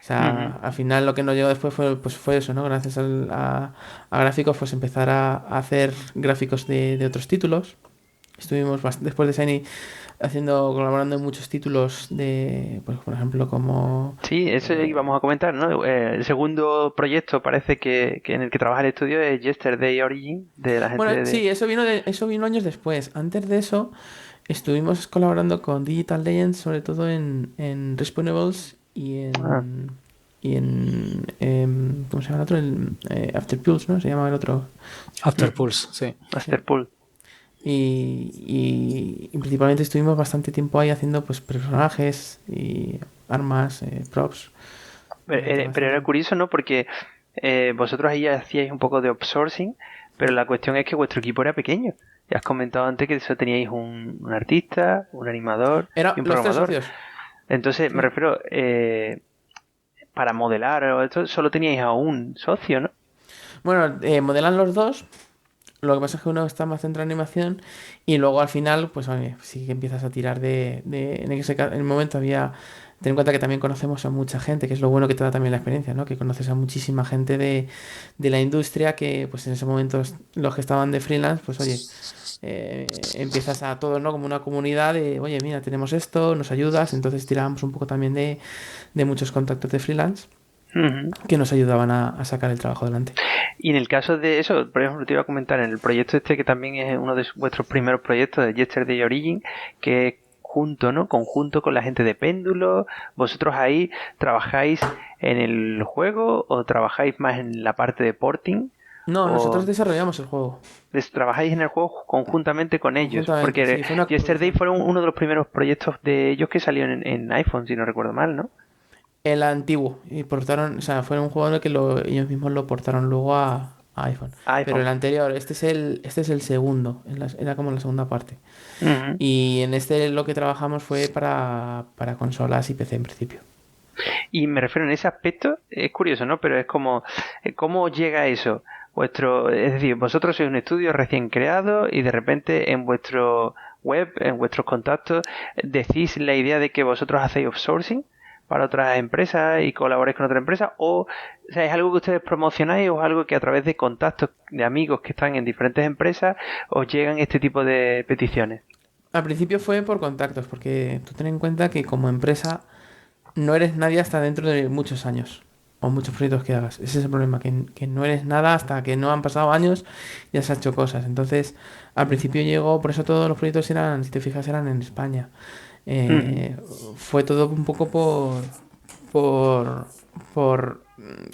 [SPEAKER 4] sea, al final lo que nos llegó después fue eso, ¿no? Gracias a gráficos, pues empezar a hacer gráficos de otros títulos. Estuvimos después de Shiny colaborando en muchos títulos pues, por ejemplo, como...
[SPEAKER 2] Sí, eso íbamos a comentar, ¿no? El segundo proyecto parece que en el que trabaja el estudio es Yesterday Origin, de la gente de...
[SPEAKER 4] Sí, eso vino años después. Antes de eso, estuvimos colaborando con Digital Legends, sobre todo en Respawnables y en ¿cómo se llama el otro? After Pulse, ¿no? Se llama el otro.
[SPEAKER 3] After Pulse, sí.
[SPEAKER 2] After Pulse.
[SPEAKER 4] Y principalmente estuvimos bastante tiempo ahí haciendo pues personajes y armas, props.
[SPEAKER 2] Pero era curioso, ¿no? Porque vosotros ahí hacíais un poco de outsourcing, pero la cuestión es que vuestro equipo era pequeño. Ya has comentado antes que eso teníais un artista, un animador y un programador.
[SPEAKER 4] Los 3 socios.
[SPEAKER 2] Entonces, me refiero, para modelar o esto, solo teníais a un socio, ¿no?
[SPEAKER 4] Bueno, modelan los dos. Lo que pasa es que uno está más centrado en animación y luego al final, pues oye, sí que empiezas a tirar en el momento había... Ten en cuenta que también conocemos a mucha gente, que es lo bueno que te da también la experiencia, ¿no? Que conoces a muchísima gente de la industria que, pues en ese momento, los que estaban de freelance, pues oye, empiezas a todos, ¿no? Como una comunidad de, oye, mira, tenemos esto, nos ayudas. Entonces tirábamos un poco también de muchos contactos de freelance que nos ayudaban a sacar el trabajo adelante.
[SPEAKER 2] Y en el caso de eso, por ejemplo, te iba a comentar en el proyecto este, que también es uno de vuestros primeros proyectos de Yesterday Origin, que es conjunto con la gente de Péndulo. ¿Vosotros ahí trabajáis en el juego o trabajáis más en la parte de porting?
[SPEAKER 4] No, nosotros desarrollamos el juego.
[SPEAKER 2] Trabajáis en el juego conjuntamente con ellos, porque
[SPEAKER 4] sí,
[SPEAKER 2] Yesterday fueron uno de los primeros proyectos de ellos que salió en iPhone, si no recuerdo mal, ¿no?
[SPEAKER 4] El antiguo, y portaron, o sea, fue un juego en el que ellos mismos lo portaron luego a iPhone. Pero el anterior, este es el segundo, era como la segunda parte. Y en este lo que trabajamos fue para consolas y PC en principio.
[SPEAKER 2] Y me refiero en ese aspecto, es curioso, ¿no? Pero es como, ¿cómo llega eso? Es decir, vosotros sois un estudio recién creado y de repente en vuestro web, en vuestros contactos, decís la idea de que vosotros hacéis outsourcing para otras empresas y colaboráis con otras empresas, o sea, ¿es algo que ustedes promocionáis o es algo que a través de contactos de amigos que están en diferentes empresas os llegan este tipo de peticiones?
[SPEAKER 4] Al principio fue por contactos, porque tú ten en cuenta que como empresa no eres nadie hasta dentro de muchos años o muchos proyectos que hagas. Ese es el problema, que no eres nada hasta que no han pasado años y has hecho cosas. Entonces, al principio llegó, por eso todos los proyectos eran, si te fijas, eran en España. Fue todo un poco por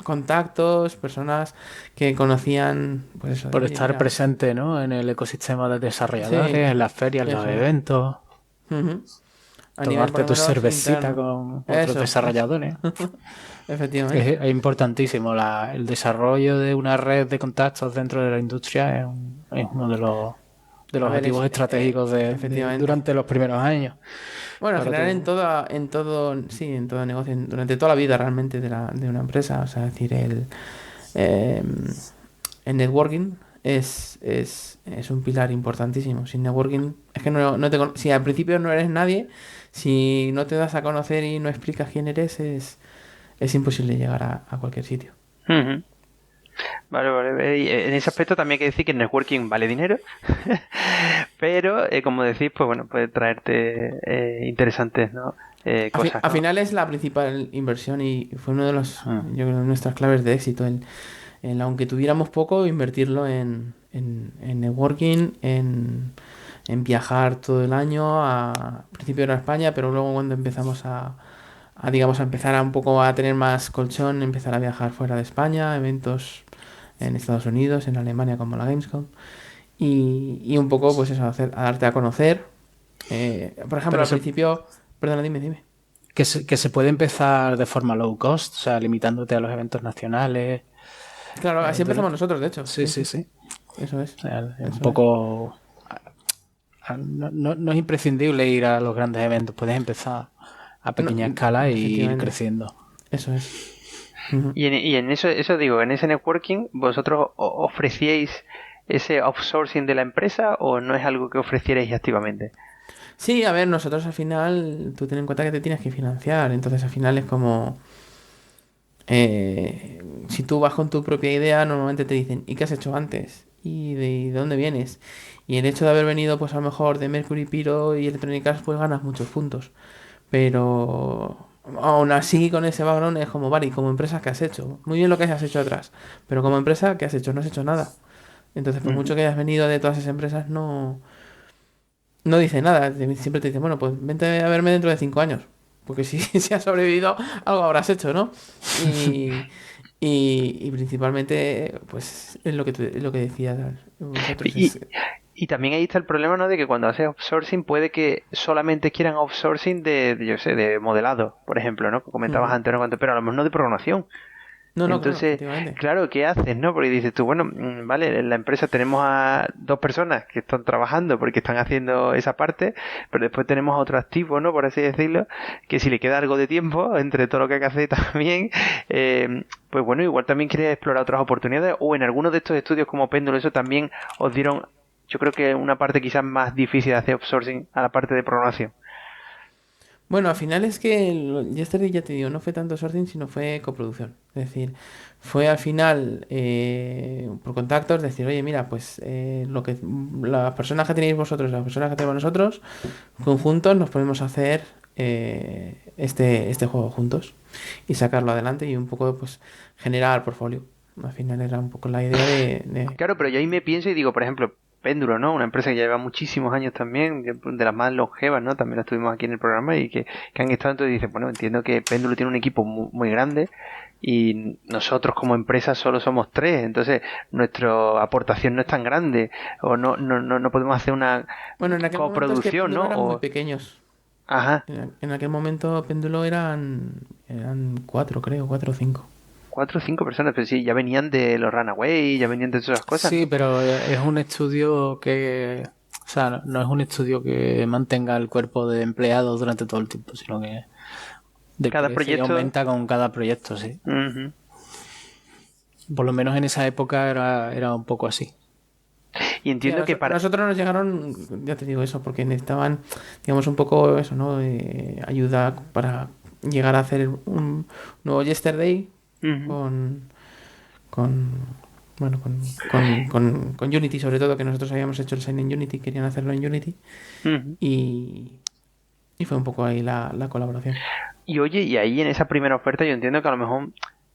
[SPEAKER 4] contactos, personas que conocían, pues eso,
[SPEAKER 3] por estar presente, ¿no? En el ecosistema de desarrolladores, sí, en las ferias, en los eventos. Tomarte tu cervecita con otros desarrolladores.
[SPEAKER 4] Efectivamente.
[SPEAKER 3] Es importantísimo. El desarrollo de una red de contactos dentro de la industria es uno de los objetivos estratégicos durante los primeros años.
[SPEAKER 4] Bueno, en general en todo negocio, durante toda la vida realmente de una empresa, o sea, es decir, el networking es un pilar importantísimo. Sin networking, es que si al principio no eres nadie, si no te das a conocer y no explicas quién eres, es imposible llegar a cualquier sitio.
[SPEAKER 2] Ujú. Vale. Y en ese aspecto también hay que decir que el networking vale dinero, pero como decís, pues bueno, puede traerte interesantes, ¿no? Cosas,
[SPEAKER 4] Al
[SPEAKER 2] ¿no?
[SPEAKER 4] final es la principal inversión y fue uno de los, yo creo, de nuestras claves de éxito. Aunque tuviéramos poco, invertirlo en networking, en viajar todo el año. Al principio era España, pero luego cuando empezamos digamos, a empezar un poco a tener más colchón, empezar a viajar fuera de España, eventos en Estados Unidos, en Alemania como la Gamescom. Y un poco, pues eso, a darte a conocer. Por ejemplo,
[SPEAKER 3] Pero
[SPEAKER 4] al principio... Perdona, dime.
[SPEAKER 3] que se puede empezar de forma low cost, o sea, limitándote a los eventos nacionales.
[SPEAKER 4] Claro, así empezamos nosotros, de hecho.
[SPEAKER 3] Sí.
[SPEAKER 4] Eso es.
[SPEAKER 3] O sea, es un
[SPEAKER 4] Eso
[SPEAKER 3] poco... No es imprescindible ir a los grandes eventos, puedes empezar a pequeña escala y ir
[SPEAKER 4] efectivamente.
[SPEAKER 3] creciendo.
[SPEAKER 4] Eso es. Ujú.
[SPEAKER 2] Y en eso digo, en ese networking, ¿vosotros ofrecíais ese outsourcing de la empresa o no es algo que ofrecierais activamente?
[SPEAKER 4] Sí, a ver, nosotros al final, tú ten en cuenta que te tienes que financiar, entonces al final es como... si tú vas con tu propia idea, normalmente te dicen, ¿y qué has hecho antes? ¿Y de dónde vienes? Y el hecho de haber venido, pues a lo mejor de Mercury Piro y Electronic Arts, pues ganas muchos puntos. Pero aún así, con ese background es como, vale, ¿y como empresa qué has hecho? Muy bien lo que hayas hecho atrás, pero como empresa, ¿qué has hecho? No has hecho nada. Entonces, por mucho que hayas venido de todas esas empresas, no dice nada. Siempre te dice, bueno, pues vente a verme dentro de 5 años. Porque si has sobrevivido, algo habrás hecho, ¿no? Y principalmente, pues, es lo que decías vosotros.
[SPEAKER 2] Y también ahí está el problema, ¿no? De que cuando haces outsourcing puede que solamente quieran outsourcing yo sé, de modelado, por ejemplo, ¿no? Que comentabas antes, ¿no? Pero a lo mejor no de programación.
[SPEAKER 4] Claro,
[SPEAKER 2] Entonces,
[SPEAKER 4] efectivamente.
[SPEAKER 2] claro, ¿qué haces, no? Porque dices tú, bueno, vale, en la empresa tenemos a 2 personas que están trabajando porque están haciendo esa parte, pero después tenemos a otro activo, ¿no? Por así decirlo, que si le queda algo de tiempo entre todo lo que hay que hacer también, pues bueno, igual también quiere explorar otras oportunidades o en algunos de estos estudios como Péndulo, eso también os dieron, yo creo que una parte quizás más difícil de hacer outsourcing a la parte de programación.
[SPEAKER 4] Bueno, al final es que Yesterday, ya te digo, no fue tanto sourcing, sino fue coproducción. Es decir, fue al final por contactos decir, oye, mira, pues las personas que tenéis vosotros, las personas que tenemos nosotros, conjuntos nos podemos hacer este juego juntos y sacarlo adelante y un poco pues generar portfolio. Al final era un poco la idea
[SPEAKER 2] Claro, pero yo ahí me pienso y digo, por ejemplo, Péndulo, ¿no? Una empresa que ya lleva muchísimos años también, de las más longevas, ¿no? También la estuvimos aquí en el programa y que han estado, entonces dices, bueno, entiendo que Péndulo tiene un equipo muy, muy grande y nosotros como empresa solo somos 3, entonces nuestra aportación no es tan grande o no podemos hacer una
[SPEAKER 4] Bueno, en aquel momento es que
[SPEAKER 2] coproducción,
[SPEAKER 4] Péndulo
[SPEAKER 2] ¿no?
[SPEAKER 4] eran muy pequeños.
[SPEAKER 2] Ajá.
[SPEAKER 4] En aquel momento Péndulo eran 4, creo, 4 o 5.
[SPEAKER 2] 4 o 5 personas, pero sí, ya venían de los Runaway, ya venían de todas esas cosas.
[SPEAKER 3] Sí, pero es un estudio que... O sea, no es un estudio que mantenga el cuerpo de empleados durante todo el tiempo, sino que
[SPEAKER 2] Cada
[SPEAKER 3] crece
[SPEAKER 2] proyecto
[SPEAKER 3] y aumenta con cada proyecto, sí.
[SPEAKER 2] Uh-huh.
[SPEAKER 3] Por lo menos en esa época era un poco así.
[SPEAKER 2] Y entiendo que para...
[SPEAKER 4] Nosotros nos llegaron, ya te digo eso, porque necesitaban, digamos, un poco eso, ¿no? Ayuda para llegar a hacer un nuevo Yesterday
[SPEAKER 2] Uh-huh.
[SPEAKER 4] bueno, con Unity, sobre todo, que nosotros habíamos hecho el sign en Unity, querían hacerlo en Unity.
[SPEAKER 2] Uh-huh.
[SPEAKER 4] Y fue un poco ahí la colaboración.
[SPEAKER 2] Y oye, y ahí en esa primera oferta yo entiendo que a lo mejor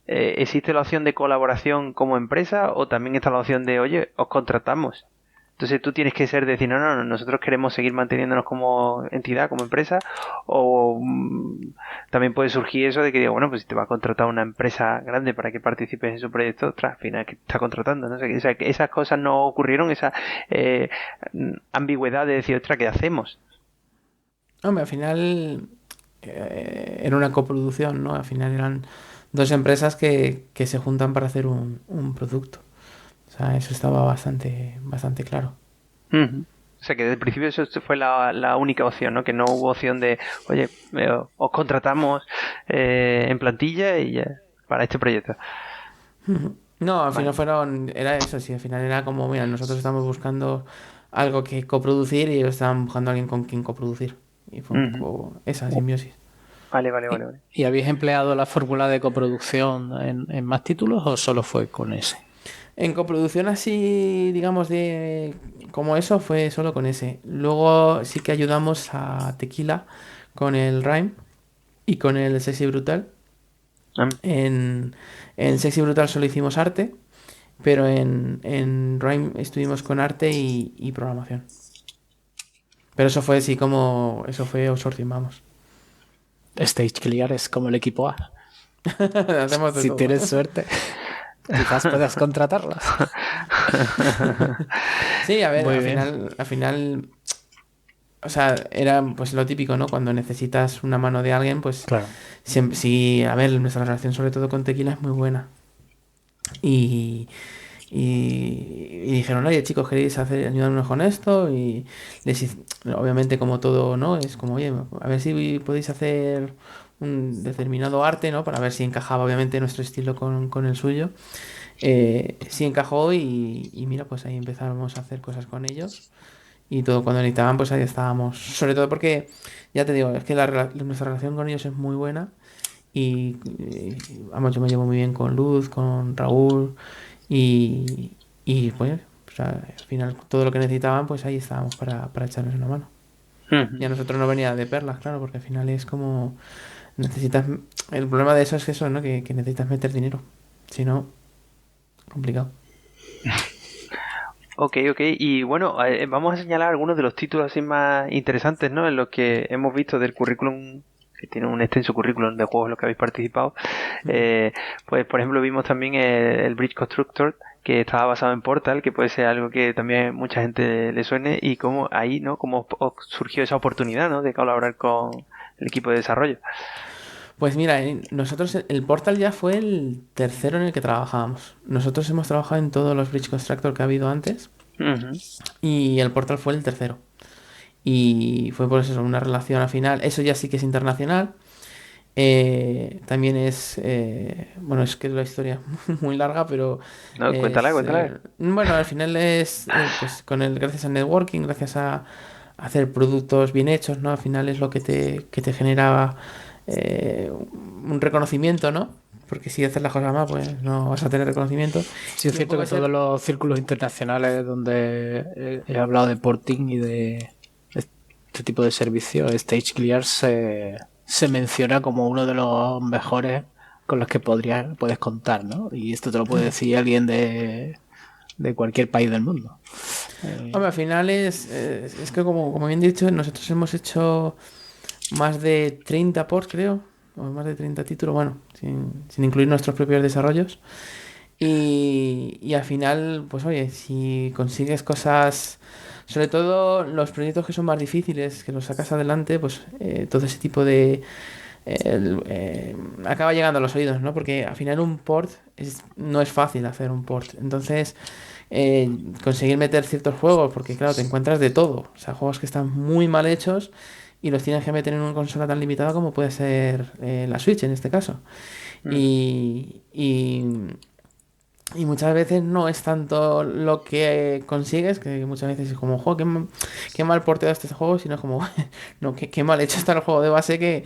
[SPEAKER 2] existe la opción de colaboración como empresa o también está la opción de, oye, os contratamos. Entonces tú tienes que ser decir, no, nosotros queremos seguir manteniéndonos como entidad, como empresa, o también puede surgir eso de que digo, bueno, pues si te va a contratar una empresa grande para que participes en su proyecto, ostras, al final que te está contratando, ¿no? O sea, que esas cosas no ocurrieron, esa ambigüedad de decir, ostras, ¿qué hacemos?
[SPEAKER 4] Hombre, al final era una coproducción, ¿no? Al final eran 2 empresas que se juntan para hacer un producto. O sea, eso estaba bastante claro.
[SPEAKER 2] Uh-huh. O sea que desde el principio eso fue la única opción, ¿no? Que no hubo opción de, oye, os contratamos en plantilla y para este proyecto.
[SPEAKER 4] No, No, al
[SPEAKER 2] Vale.
[SPEAKER 4] final era eso, sí, al final era como, mira, nosotros estamos buscando algo que coproducir y ellos estaban buscando a alguien con quien coproducir. Y fue un
[SPEAKER 2] Ujú.
[SPEAKER 4] poco esa simbiosis.
[SPEAKER 2] Vale, vale, vale,
[SPEAKER 3] ¿Y,
[SPEAKER 2] vale.
[SPEAKER 3] y habéis empleado la fórmula de coproducción en más títulos o solo fue con ese?
[SPEAKER 4] En coproducción así, digamos, de como eso, fue solo con ese. Luego sí que ayudamos a Tequila con el Rhyme y con el Sexy Brutal.
[SPEAKER 2] Mm.
[SPEAKER 4] En Sexy Brutal solo hicimos arte, pero en Rhyme estuvimos con arte y programación. Pero eso fue así como... Eso fue outsourcing, vamos.
[SPEAKER 3] Stage Clear es como el equipo A.
[SPEAKER 4] Hacemos de
[SPEAKER 3] Si
[SPEAKER 4] todo.
[SPEAKER 3] tienes suerte, quizás puedas contratarlos.
[SPEAKER 4] Sí, a ver,
[SPEAKER 3] Muy
[SPEAKER 4] al
[SPEAKER 3] bien.
[SPEAKER 4] final, o sea, era pues lo típico, ¿no? Cuando necesitas una mano de alguien, pues
[SPEAKER 3] Claro.
[SPEAKER 4] siempre, sí, a ver, nuestra relación sobre todo con Tequila es muy buena. Y, y dijeron, oye chicos, ¿queréis ayudarnos con esto? Y obviamente como todo, ¿no? Es como, oye, a ver si podéis hacer un determinado arte, ¿no? Para ver si encajaba obviamente nuestro estilo con el suyo. Sí encajó y mira, pues ahí empezamos a hacer cosas con ellos. Y todo cuando necesitaban, pues ahí estábamos. Sobre todo porque, ya te digo, es que nuestra relación con ellos es muy buena. Vamos, yo me llevo muy bien con Luz, con Raúl. Y pues, o sea, al final todo lo que necesitaban, pues ahí estábamos para echarles una mano. Y a
[SPEAKER 2] Ujú.
[SPEAKER 4] nosotros no venía de perlas, claro, porque al final es como necesitas. El problema de eso es que eso, ¿no? Que necesitas meter dinero. Si no, complicado.
[SPEAKER 2] Ok, ok. Y bueno, vamos a señalar algunos de los títulos así más interesantes, ¿no? En los que hemos visto del currículum, que tiene un extenso currículum de juegos en los que habéis participado. Eh, pues, por ejemplo, vimos también el Bridge Constructor, que estaba basado en Portal, que puede ser algo que también mucha gente le suene, y cómo ahí, ¿no? Cómo surgió esa oportunidad, ¿no? De colaborar con el equipo de desarrollo.
[SPEAKER 4] Pues mira, nosotros el Portal ya fue el tercero en el que trabajábamos. Nosotros hemos trabajado en todos los Bridge Constructor que ha habido antes
[SPEAKER 2] Ujú.
[SPEAKER 4] y el Portal fue el tercero. Y fue por eso una relación al final. Eso ya sí que es internacional. También es, bueno, es que es la historia muy larga, pero
[SPEAKER 2] No, cuéntala, cuéntala.
[SPEAKER 4] bueno, al final es, pues gracias al networking, gracias a hacer productos bien hechos, ¿no? Al final es lo que te genera un reconocimiento, ¿no? Porque si haces las cosas mal, pues no vas a tener reconocimiento.
[SPEAKER 3] Sí, es
[SPEAKER 4] Y un
[SPEAKER 3] cierto
[SPEAKER 4] poco
[SPEAKER 3] que
[SPEAKER 4] ese,
[SPEAKER 3] todos los círculos internacionales donde he hablado de porting y de este tipo de servicios, Stage Clear se menciona como uno de los mejores con los que puedes contar, ¿no? Y esto te lo puede decir alguien de cualquier país del mundo.
[SPEAKER 4] hombre, al final es que como bien dicho, nosotros hemos hecho más de 30 ports, creo, o más de 30 títulos, bueno, sin incluir nuestros propios desarrollos. Y al final, pues oye, si consigues cosas, sobre todo los proyectos que son más difíciles, que los sacas adelante, pues todo ese tipo de... acaba llegando a los oídos, ¿no? Porque al final un port no es fácil hacer un port. Entonces, conseguir meter ciertos juegos, porque claro, te encuentras de todo. O sea, juegos que están muy mal hechos y los tienes que meter en una consola tan limitada como puede ser la Switch en este caso.
[SPEAKER 2] Mm.
[SPEAKER 4] Y muchas veces no es tanto lo que consigues, que muchas veces es como, "Jo, qué mal porteado este juego", sino como, no, qué mal hecho está el juego de base que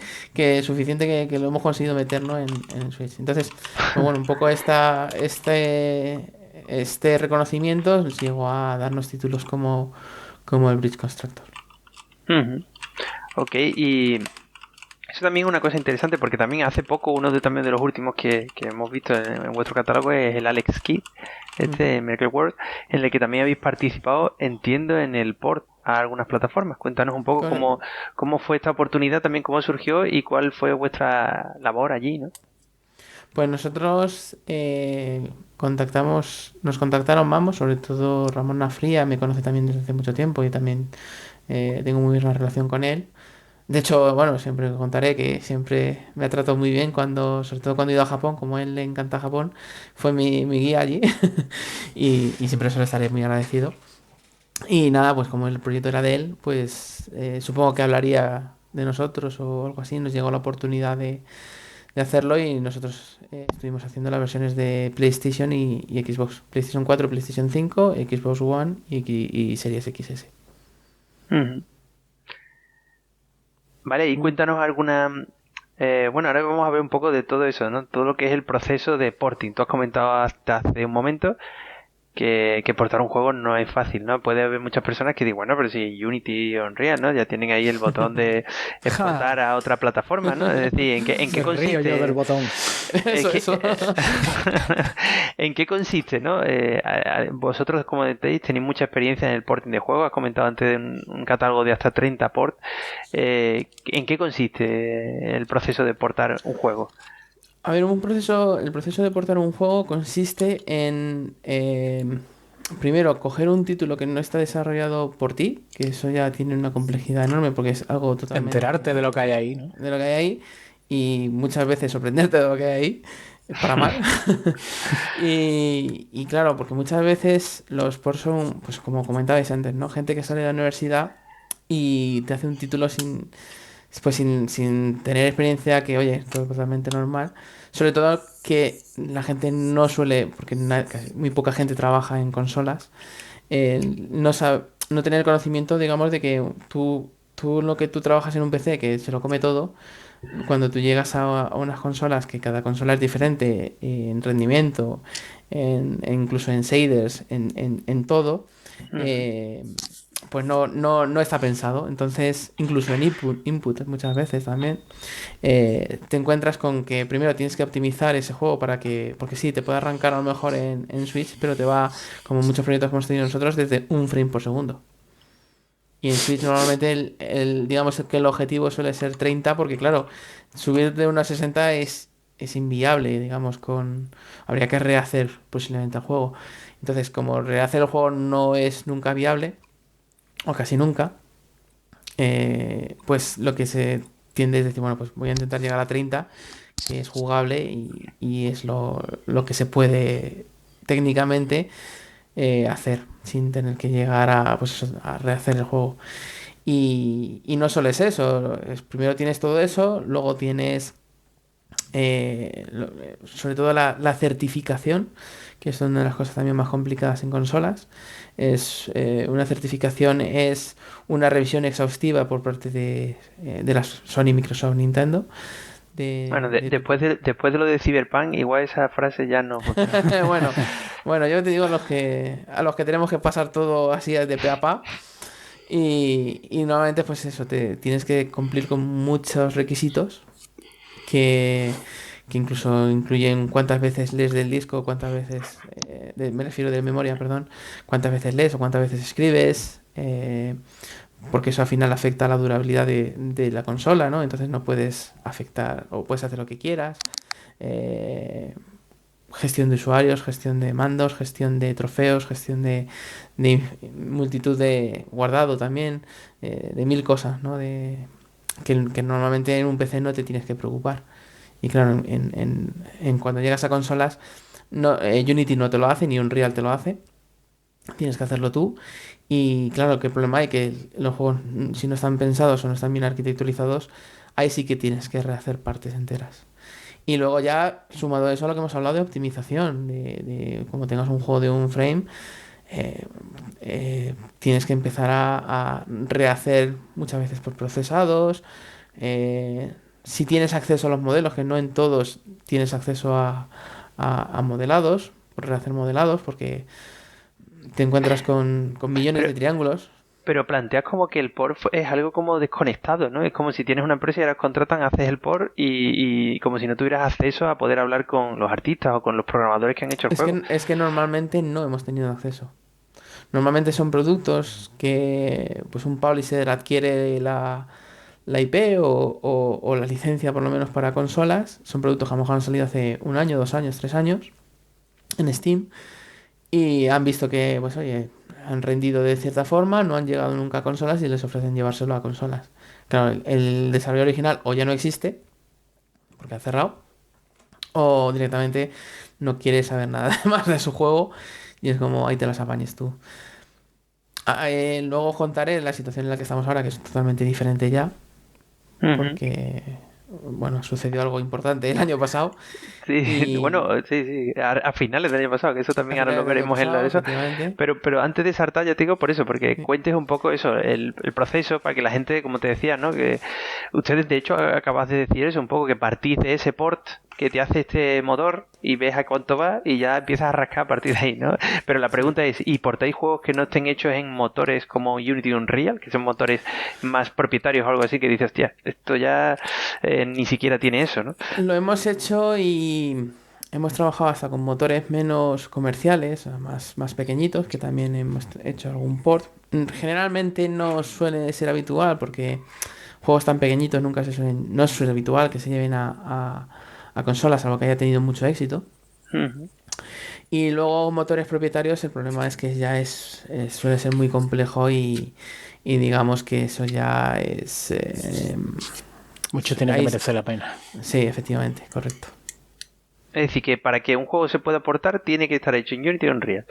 [SPEAKER 4] es suficiente que lo hemos conseguido meter, ¿no? en Switch. Entonces, pues bueno, un poco este reconocimiento nos llegó a darnos títulos como el Bridge Constructor.
[SPEAKER 2] Ujú. Ok, y eso también es una cosa interesante porque también hace poco uno también de los últimos que hemos visto en vuestro catálogo es el Alex Kidd, este Miracle World, en el que también habéis participado, entiendo, en el port a algunas plataformas. Cuéntanos un poco
[SPEAKER 4] Con-
[SPEAKER 2] cómo fue esta oportunidad, también cómo surgió y cuál fue vuestra labor allí, ¿no?
[SPEAKER 4] Pues nosotros nos contactaron, vamos, sobre todo Ramón Nafría, me conoce también desde hace mucho tiempo y también tengo muy buena relación con él. De hecho, bueno, siempre contaré que siempre me ha tratado muy bien sobre todo cuando he ido a Japón, como a él le encanta Japón, fue mi guía allí y siempre se lo estaré muy agradecido. Y nada, pues como el proyecto era de él, pues supongo que hablaría de nosotros o algo así, nos llegó la oportunidad de hacerlo, y nosotros estuvimos haciendo las versiones de PlayStation y Xbox. PlayStation 4, PlayStation 5, Xbox One y Series XS.
[SPEAKER 2] Ujú. Vale, y cuéntanos alguna... bueno, ahora vamos a ver un poco de todo eso, ¿no? Todo lo que es el proceso de porting. Tú has comentado hasta hace un momento que portar un juego no es fácil, ¿no? Puede haber muchas personas que digan, bueno, pero si Unity o Unreal, ¿no? Ya tienen ahí el botón de exportar a otra plataforma, ¿no? Es decir, ¿en qué
[SPEAKER 3] Me río
[SPEAKER 2] consiste?
[SPEAKER 3] yo del botón.
[SPEAKER 4] Eso.
[SPEAKER 2] ¿En qué consiste, no? Vosotros, como decís, tenéis mucha experiencia en el porting de juegos. Has comentado antes de un catálogo de hasta 30 ports. ¿En qué consiste el proceso de portar un juego?
[SPEAKER 4] A ver, el proceso de portar un juego consiste en, primero, coger un título que no está desarrollado por ti, que eso ya tiene una complejidad enorme porque es algo totalmente...
[SPEAKER 3] Enterarte de lo que hay ahí, ¿no?
[SPEAKER 4] De lo que hay ahí, y muchas veces sorprenderte de lo que hay ahí, para mal. Y claro, porque muchas veces los ports son, pues como comentabais antes, ¿no? Gente que sale de la universidad y te hace un título sin tener experiencia, que oye, esto es totalmente normal. Sobre todo que la gente no suele, porque muy poca gente trabaja en consolas, no tener conocimiento, digamos, de que tú lo que tú trabajas en un PC, que se lo come todo, cuando tú llegas a unas consolas, que cada consola es diferente en rendimiento, incluso en shaders, en todo, pues no está pensado. Entonces, incluso en input muchas veces también, te encuentras con que primero tienes que optimizar ese juego porque sí, te puede arrancar a lo mejor en Switch, pero te va, como muchos proyectos que hemos tenido nosotros, desde un frame por segundo. Y en Switch normalmente digamos que el objetivo suele ser 30, porque claro, subir de una 60 es inviable, digamos, habría que rehacer posiblemente el juego. Entonces, como rehacer el juego no es nunca viable, o casi nunca, pues lo que se tiende es decir, bueno, pues voy a intentar llegar a 30, que es jugable y es lo que se puede técnicamente hacer sin tener que llegar pues eso, a rehacer el juego. Y no solo es eso, primero tienes todo eso, luego tienes sobre todo la certificación, que es una de las cosas también más complicadas en consolas. Una certificación es una revisión exhaustiva por parte de las Sony, Microsoft, Nintendo.
[SPEAKER 2] Bueno, después de lo de Cyberpunk, igual esa frase ya no funciona.
[SPEAKER 4] bueno, yo te digo a los que tenemos que pasar todo así de pe a pa. Y normalmente pues eso, tienes que cumplir con muchos requisitos que incluso incluyen cuántas veces lees del disco, cuántas veces, me refiero de memoria, perdón, cuántas veces lees o cuántas veces escribes, porque eso al final afecta a la durabilidad de la consola, ¿no? Entonces no puedes afectar, o puedes hacer lo que quieras. Gestión de usuarios, gestión de mandos, gestión de trofeos, gestión de multitud de guardado también, de mil cosas, ¿no? Que normalmente en un PC no te tienes que preocupar. Y claro, cuando llegas a consolas, Unity no te lo hace, ni Unreal te lo hace. Tienes que hacerlo tú. Y claro, ¿qué problema hay? Que los juegos, si no están pensados o no están bien arquitecturizados, ahí sí que tienes que rehacer partes enteras. Y luego ya, sumado a eso a lo que hemos hablado de optimización, de como tengas un juego de un frame, tienes que empezar a rehacer muchas veces por procesados. Si tienes acceso a los modelos, que no en todos tienes acceso a modelados, por rehacer modelados, porque te encuentras con millones de triángulos.
[SPEAKER 2] Pero planteas como que el port es algo como desconectado, ¿no? Es como si tienes una empresa y ahora contratan, haces el port y como si no tuvieras acceso a poder hablar con los artistas o con los programadores que han hecho el juego.
[SPEAKER 4] Es que normalmente no hemos tenido acceso. Normalmente son productos que pues un publisher adquiere la IP o la licencia por lo menos para consolas. Son productos que a lo mejor han salido hace 1 año, 2 años, 3 años en Steam y han visto que, pues oye, han rendido de cierta forma, no han llegado nunca a consolas y les ofrecen llevárselo a consolas. Claro, el desarrollo original o ya no existe, porque ha cerrado, o directamente no quiere saber nada más de su juego y es como, ahí te las apañes tú. Luego contaré la situación en la que estamos ahora, que es totalmente diferente ya, porque bueno, sucedió algo importante el año pasado.
[SPEAKER 2] Sí,
[SPEAKER 4] Y
[SPEAKER 2] bueno, sí, a finales del año pasado, que eso también
[SPEAKER 4] al
[SPEAKER 2] ahora
[SPEAKER 4] final
[SPEAKER 2] lo
[SPEAKER 4] del año
[SPEAKER 2] veremos en lo
[SPEAKER 4] pasado,
[SPEAKER 2] de eso.
[SPEAKER 4] efectivamente.
[SPEAKER 2] Pero antes de saltar, ya te digo por eso, porque
[SPEAKER 4] Sí.
[SPEAKER 2] cuentes un poco eso, el proceso, para que la gente, como te decía, ¿no? Que ustedes, de hecho, acabas de decir eso, un poco que partís de ese port que te hace este motor y ves a cuánto va y ya empiezas a rascar a partir de ahí, ¿no? Pero la
[SPEAKER 4] Sí.
[SPEAKER 2] pregunta es, ¿y portáis juegos que no estén hechos en motores como Unity y Unreal, que son motores más propietarios o algo así, que dices, hostia, esto ya ni siquiera tiene eso, ¿no?
[SPEAKER 4] Lo hemos hecho y hemos trabajado hasta con motores menos comerciales, más pequeñitos, que también hemos hecho algún port. Generalmente no suele ser habitual porque juegos tan pequeñitos nunca no suele habitual que se lleven a consolas, salvo que haya tenido mucho éxito.
[SPEAKER 2] Ujú.
[SPEAKER 4] Y luego motores propietarios, el problema es que ya suele ser muy complejo y digamos que eso ya es...
[SPEAKER 3] Mucho tiene que
[SPEAKER 4] ahí,
[SPEAKER 3] merecer la pena.
[SPEAKER 4] sí, efectivamente, correcto.
[SPEAKER 2] Es decir, que para que un juego se pueda portar tiene que estar hecho en Unity o Unreal.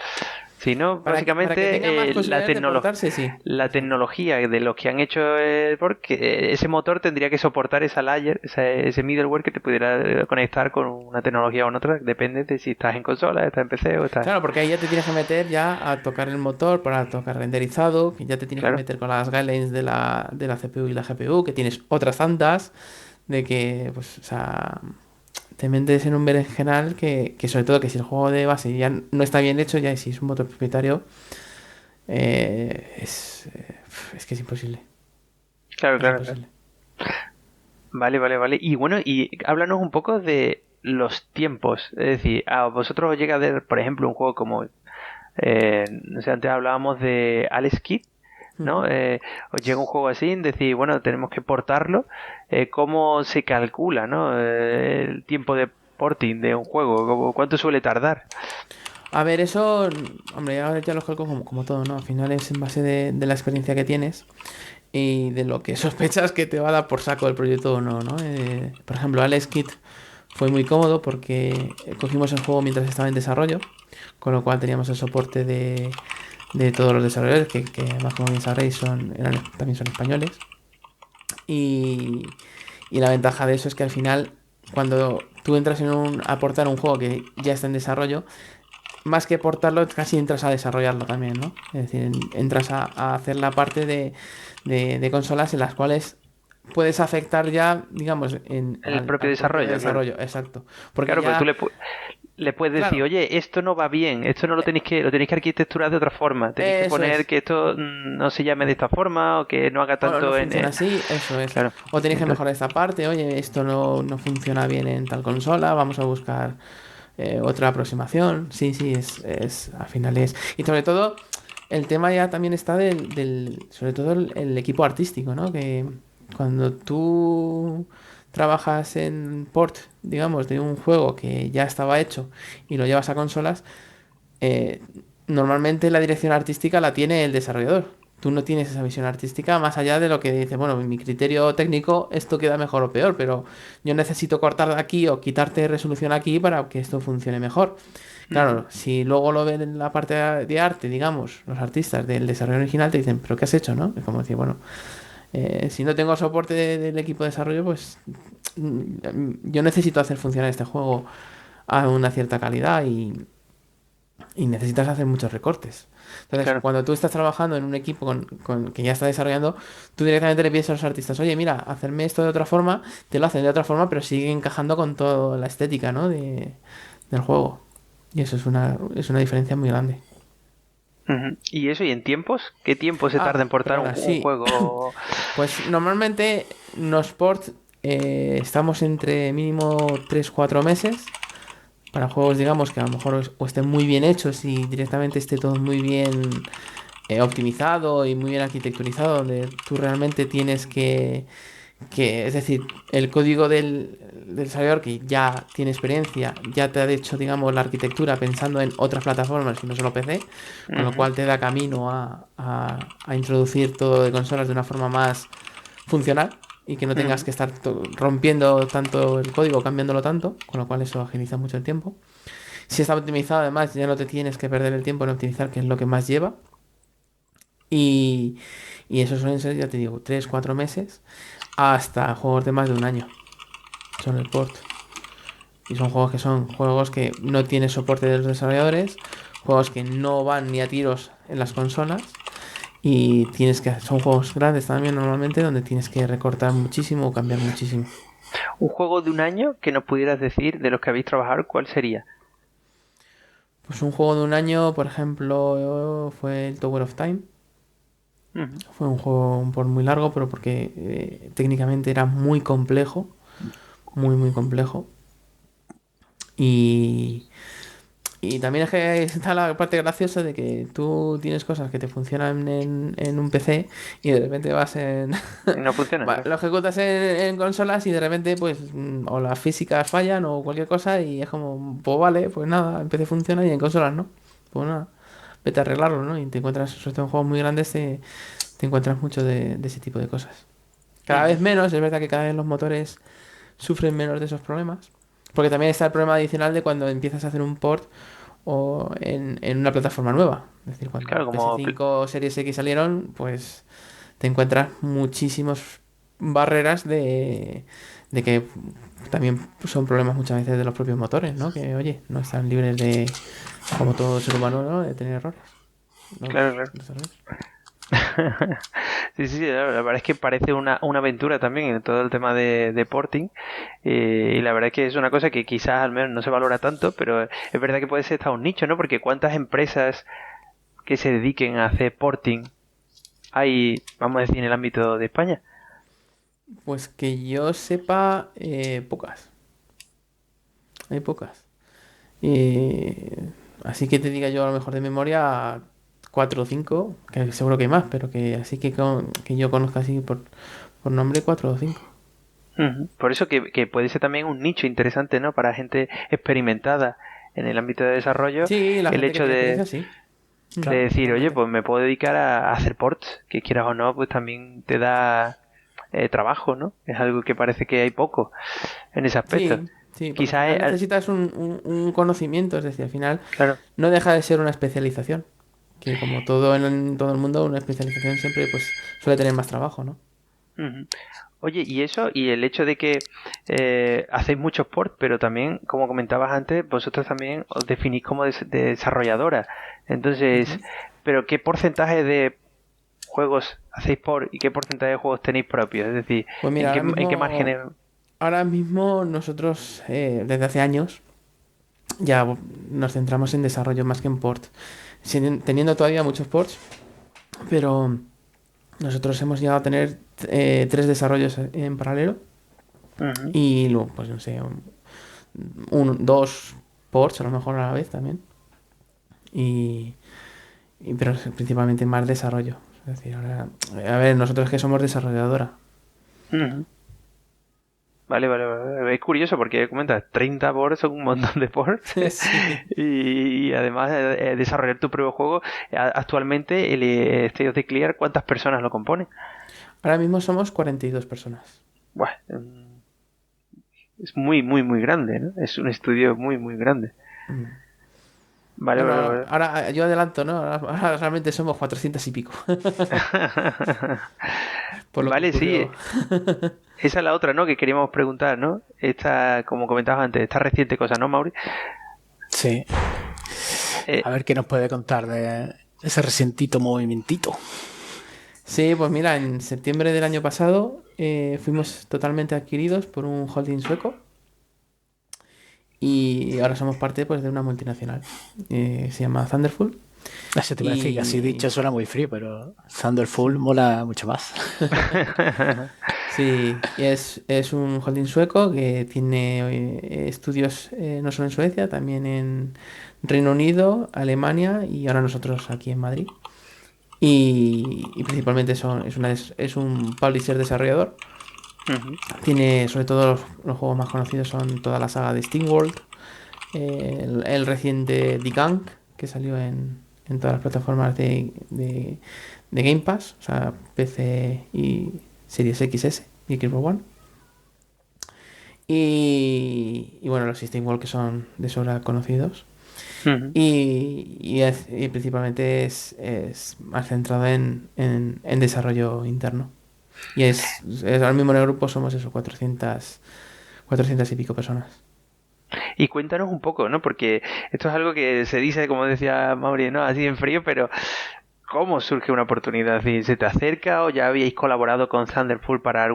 [SPEAKER 2] Si no,
[SPEAKER 4] Para que tenga más
[SPEAKER 2] básicamente
[SPEAKER 4] posibilidades de portarse, sí.
[SPEAKER 2] la
[SPEAKER 4] Exacto.
[SPEAKER 2] tecnología de los que han hecho porque ese motor tendría que soportar esa layer, ese middleware que te pudiera conectar con una tecnología o con otra, depende de si estás en consola, estás en PC o estás...
[SPEAKER 4] Claro, porque ahí ya te tienes que meter ya a tocar el motor para tocar renderizado, que ya te tienes que
[SPEAKER 2] Claro,
[SPEAKER 4] meter con las guidelines de la CPU y la GPU, que tienes otras tantas, de que, pues, o sea, te metes en un berenjenal que sobre todo que si el juego de base ya no está bien hecho, ya si es un motor propietario, es que es imposible.
[SPEAKER 2] claro,
[SPEAKER 4] Es
[SPEAKER 2] claro, claro.
[SPEAKER 4] imposible.
[SPEAKER 2] Vale. Y bueno, y háblanos un poco de los tiempos. Es decir, a vosotros os llega a ver, por ejemplo, un juego como, no sé, antes hablábamos de Alex Kidd, ¿no?
[SPEAKER 4] Ujú.
[SPEAKER 2] Os llega un juego así, decir, bueno, tenemos que portarlo. ¿Cómo se calcula, ¿no? El tiempo de porting de un juego, ¿cuánto suele tardar?
[SPEAKER 4] A ver, eso, hombre, ahora ya los cálculos como todo, ¿no? Al final es en base de la experiencia que tienes y de lo que sospechas que te va a dar por saco el proyecto o no, ¿no? Por ejemplo, Alex Kidd fue muy cómodo porque cogimos el juego mientras estaba en desarrollo, con lo cual teníamos el soporte de todos los desarrolladores, que además, como bien sabréis, también son españoles. Y, y la ventaja de eso es que al final, cuando tú entras a aportar un juego que ya está en desarrollo, más que portarlo, casi entras a desarrollarlo también, ¿no? Es decir, entras a hacer la parte de consolas en las cuales puedes afectar ya, digamos,
[SPEAKER 2] El propio
[SPEAKER 4] al propio
[SPEAKER 2] desarrollo, claro.
[SPEAKER 4] desarrollo, exacto. Porque
[SPEAKER 2] Claro, porque tú
[SPEAKER 4] ya,
[SPEAKER 2] le puedes decir,
[SPEAKER 4] claro,
[SPEAKER 2] oye, esto no va bien, esto no lo tenéis que arquitecturar de otra forma, tenéis que
[SPEAKER 4] eso
[SPEAKER 2] poner
[SPEAKER 4] es.
[SPEAKER 2] que esto no se llame de esta forma o que no haga
[SPEAKER 4] O no
[SPEAKER 2] tanto en...
[SPEAKER 4] funciona así, eso es.
[SPEAKER 2] claro.
[SPEAKER 4] O tenéis que
[SPEAKER 2] Entonces,
[SPEAKER 4] mejorar esta parte, oye, esto no funciona bien en tal consola, vamos a buscar otra aproximación. Sí, sí, al final es. Y sobre todo, el tema ya también está sobre todo el equipo artístico, ¿no? Que cuando tú trabajas en port, digamos, de un juego que ya estaba hecho y lo llevas a consolas, eh, normalmente la dirección artística la tiene el desarrollador. Tú no tienes esa visión artística más allá de lo que dice, bueno, en mi criterio técnico esto queda mejor o peor, pero yo necesito cortar de aquí o quitarte resolución aquí para que esto funcione mejor.
[SPEAKER 2] ujú,
[SPEAKER 4] Claro, si luego lo ven en la parte de arte, digamos, los artistas del desarrollo original te dicen, pero ¿qué has hecho, no? Es como decir, bueno, si no tengo soporte del equipo de desarrollo, pues yo necesito hacer funcionar este juego a una cierta calidad y necesitas hacer muchos recortes. Entonces,
[SPEAKER 2] claro.
[SPEAKER 4] cuando tú estás trabajando en un equipo que ya está desarrollando, tú directamente le pides a los artistas, oye, mira, hacerme esto de otra forma, te lo hacen de otra forma, pero sigue encajando con toda la estética, ¿no? Del juego. Y eso es una diferencia muy grande.
[SPEAKER 2] Ujú. ¿Y eso? ¿Y en tiempos? ¿Qué tiempo se tarda
[SPEAKER 4] Ah,
[SPEAKER 2] en portar
[SPEAKER 4] perdona,
[SPEAKER 2] un
[SPEAKER 4] sí.
[SPEAKER 2] juego?
[SPEAKER 4] Pues normalmente los ports estamos entre mínimo 3 4 meses para juegos, digamos, que a lo mejor o estén muy bien hechos y directamente esté todo muy bien optimizado y muy bien arquitecturizado, donde tú realmente tienes es decir, el código del desarrollador que ya tiene experiencia, ya te ha hecho, digamos, la arquitectura pensando en otras plataformas y no solo PC, con lo
[SPEAKER 2] Ujú,
[SPEAKER 4] cual te da camino a introducir todo de consolas de una forma más funcional y que no tengas
[SPEAKER 2] ujú.
[SPEAKER 4] que estar rompiendo tanto el código, cambiándolo tanto, con lo cual eso agiliza mucho el tiempo. Si está optimizado, además, ya no te tienes que perder el tiempo en optimizar, que es lo que más lleva. Y, y eso suelen ser, ya te digo, 3 4 meses hasta juegos de más de un año. son el port. Y son juegos que no tienen soporte de los desarrolladores, juegos que no van ni a tiros en las consolas. Y son juegos grandes también normalmente, donde tienes que recortar muchísimo o cambiar muchísimo.
[SPEAKER 2] Un juego de un año que nos pudieras decir de los que habéis trabajado, ¿cuál sería?
[SPEAKER 4] Pues un juego de un año, por ejemplo, fue el Tower of Time. Fue un juego un poco muy largo, pero porque técnicamente era muy complejo. Muy, muy complejo. Y también es que está la parte graciosa de que tú tienes cosas que te funcionan en un PC y de repente vas en...
[SPEAKER 2] No funciona.
[SPEAKER 4] Lo ejecutas en consolas y de repente pues o las físicas fallan o cualquier cosa y es como, pues vale, pues nada, en PC funciona y en consolas no. Pues nada, vete a arreglarlo, ¿no? Y te encuentras, sobre todo en juegos muy grandes, te encuentras mucho de ese tipo de cosas. Cada vez menos, es verdad que cada vez los motores sufren menos de esos problemas. Porque también está el problema adicional de cuando empiezas a hacer un port o en una plataforma nueva. Es decir, cuando
[SPEAKER 2] Claro, como
[SPEAKER 4] PS5 o Series X salieron, pues te encuentras muchísimas barreras de que también son problemas muchas veces de los propios motores, ¿no? Que, oye, no están libres de, como todo ser humano, ¿no? De tener errores. ¿No?
[SPEAKER 2] Claro. Sí, la verdad es que parece una aventura también en todo el tema de porting, y la verdad es que es una cosa que quizás al menos no se valora tanto, pero es verdad que puede ser hasta un nicho, ¿no? Porque cuántas empresas que se dediquen a hacer porting hay, vamos a decir, en el ámbito de España.
[SPEAKER 4] Pues que yo sepa, pocas. Hay pocas. Así que te diga yo a lo mejor de memoria 4 o 5, que seguro que hay más, pero que así que yo conozca así por nombre 4 o 5.
[SPEAKER 2] Por eso que puede ser también un nicho interesante, ¿no? Para gente experimentada en el ámbito de desarrollo.
[SPEAKER 4] Sí, la
[SPEAKER 2] el
[SPEAKER 4] gente
[SPEAKER 2] hecho
[SPEAKER 4] que
[SPEAKER 2] de,
[SPEAKER 4] sí.
[SPEAKER 2] de
[SPEAKER 4] Claro,
[SPEAKER 2] decir, oye,
[SPEAKER 4] totalmente.
[SPEAKER 2] pues me puedo dedicar a hacer ports, que quieras o no, pues también te da trabajo, ¿no? Es algo que parece que hay poco en ese aspecto.
[SPEAKER 4] Sí, porque
[SPEAKER 2] Quizás
[SPEAKER 4] al final necesitas un conocimiento, es decir, al final
[SPEAKER 2] claro.
[SPEAKER 4] no deja de ser una especialización. Que como todo en todo el mundo, una especialización siempre pues suele tener más trabajo, ¿no?
[SPEAKER 2] Ujú. Oye, y eso, y el hecho de que hacéis muchos ports, pero también, como comentabas antes, vosotros también os definís como desarrolladora. Entonces, ¿pero qué porcentaje de juegos hacéis por y qué porcentaje de juegos tenéis propios? Es decir,
[SPEAKER 4] Pues mira,
[SPEAKER 2] ¿en qué márgenes?
[SPEAKER 4] ahora mismo nosotros desde hace años ya nos centramos en desarrollo más que en port. Teniendo todavía muchos ports, pero nosotros hemos llegado a tener 3 desarrollos en paralelo
[SPEAKER 2] Ujú.
[SPEAKER 4] y luego, pues no sé, 2 ports a lo mejor a la vez también. Pero principalmente más desarrollo. Es decir, ahora, a ver, nosotros que somos desarrolladora.
[SPEAKER 2] Ujú. Vale. Es curioso porque comentas 30 ports son un montón de ports.
[SPEAKER 4] Sí.
[SPEAKER 2] y además desarrollar tu propio juego. Actualmente el State of Declare, ¿cuántas personas lo componen?
[SPEAKER 4] Ahora mismo somos 42 personas.
[SPEAKER 2] Buah, es muy grande, ¿no? Es un estudio muy grande.
[SPEAKER 4] Mm.
[SPEAKER 2] Vale.
[SPEAKER 4] Ahora yo adelanto, ¿no? Ahora realmente somos 400 y pico. Por lo que
[SPEAKER 2] Vale, sí.
[SPEAKER 4] ocurrió.
[SPEAKER 2] Esa es la otra, ¿no? Que queríamos preguntar, ¿no? Esta, como comentabas antes, esta reciente cosa, ¿no, Mauri?
[SPEAKER 3] Sí. A ver qué nos puede contar de ese recientito movimentito.
[SPEAKER 4] Sí, pues mira, en septiembre del año pasado fuimos totalmente adquiridos por un holding sueco y ahora somos parte pues de una multinacional. Se llama Thunderful.
[SPEAKER 3] Se te iba a decir que así dicho suena muy frío, pero Thunderful mola mucho más.
[SPEAKER 4] Sí, y es un holding sueco que tiene estudios no solo en Suecia, también en Reino Unido, Alemania y ahora nosotros aquí en Madrid. Y principalmente es un publisher desarrollador. Tiene sobre todo los juegos más conocidos son toda la saga de SteamWorld, el reciente The Gang, que salió en todas las plataformas de Game Pass, o sea, PC y Series XS y Xbox One. Y bueno, los SteamWorld que son de sobra conocidos. Y principalmente es más centrado en desarrollo interno. Y es ahora mismo en el grupo somos eso, 400 400 y pico personas.
[SPEAKER 2] Y cuéntanos un poco, ¿no? Porque esto es algo que se dice, como decía Mauri, ¿no? Así en frío, pero ¿cómo surge una oportunidad? ¿Se te acerca o ya habíais colaborado con Thunderful para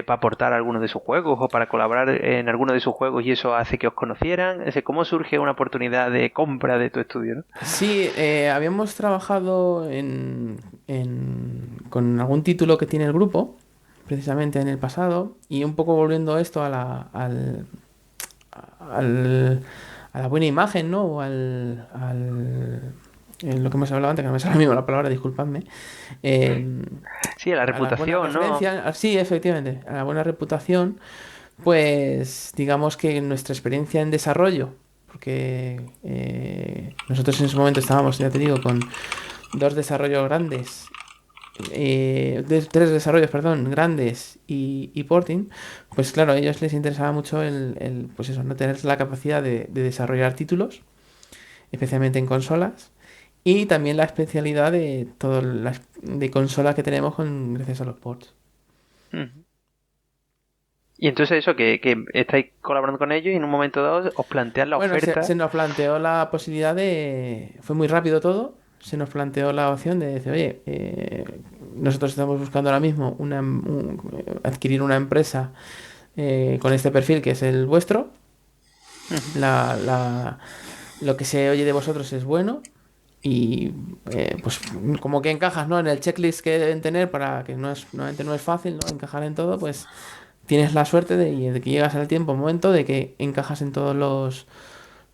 [SPEAKER 2] aportar alguno de sus juegos o para colaborar en alguno de sus juegos y eso hace que os conocieran? ¿Cómo surge una oportunidad de compra de tu estudio, ¿no?
[SPEAKER 4] Sí, habíamos trabajado con algún título que tiene el grupo, precisamente en el pasado, y un poco volviendo esto a la buena imagen, ¿no? O lo que hemos hablado antes, que no me sale mismo la palabra, disculpadme.
[SPEAKER 2] Sí, a la reputación, ¿no?
[SPEAKER 4] Sí, efectivamente, a la buena reputación, pues digamos que nuestra experiencia en desarrollo, porque nosotros en ese momento estábamos, ya te digo, con 2 desarrollos grandes, 3 desarrollos, perdón, grandes y porting, pues claro, a ellos les interesaba mucho pues eso, no tener la capacidad de desarrollar títulos, especialmente en consolas, y también la especialidad de todas las de consolas que tenemos gracias a los ports.
[SPEAKER 2] Y entonces eso, que estáis colaborando con ellos y en un momento dado os plantean la oferta.
[SPEAKER 4] Se nos planteó la posibilidad fue muy rápido todo, se nos planteó la opción de decir, oye, nosotros estamos buscando ahora mismo adquirir una empresa con este perfil que es el vuestro. Lo que se oye de vosotros es bueno y pues como que encajas, ¿no? En el checklist que deben tener, para que normalmente no es fácil, ¿no? Encajar en todo, pues tienes la suerte de que llegas al momento de que encajas en todos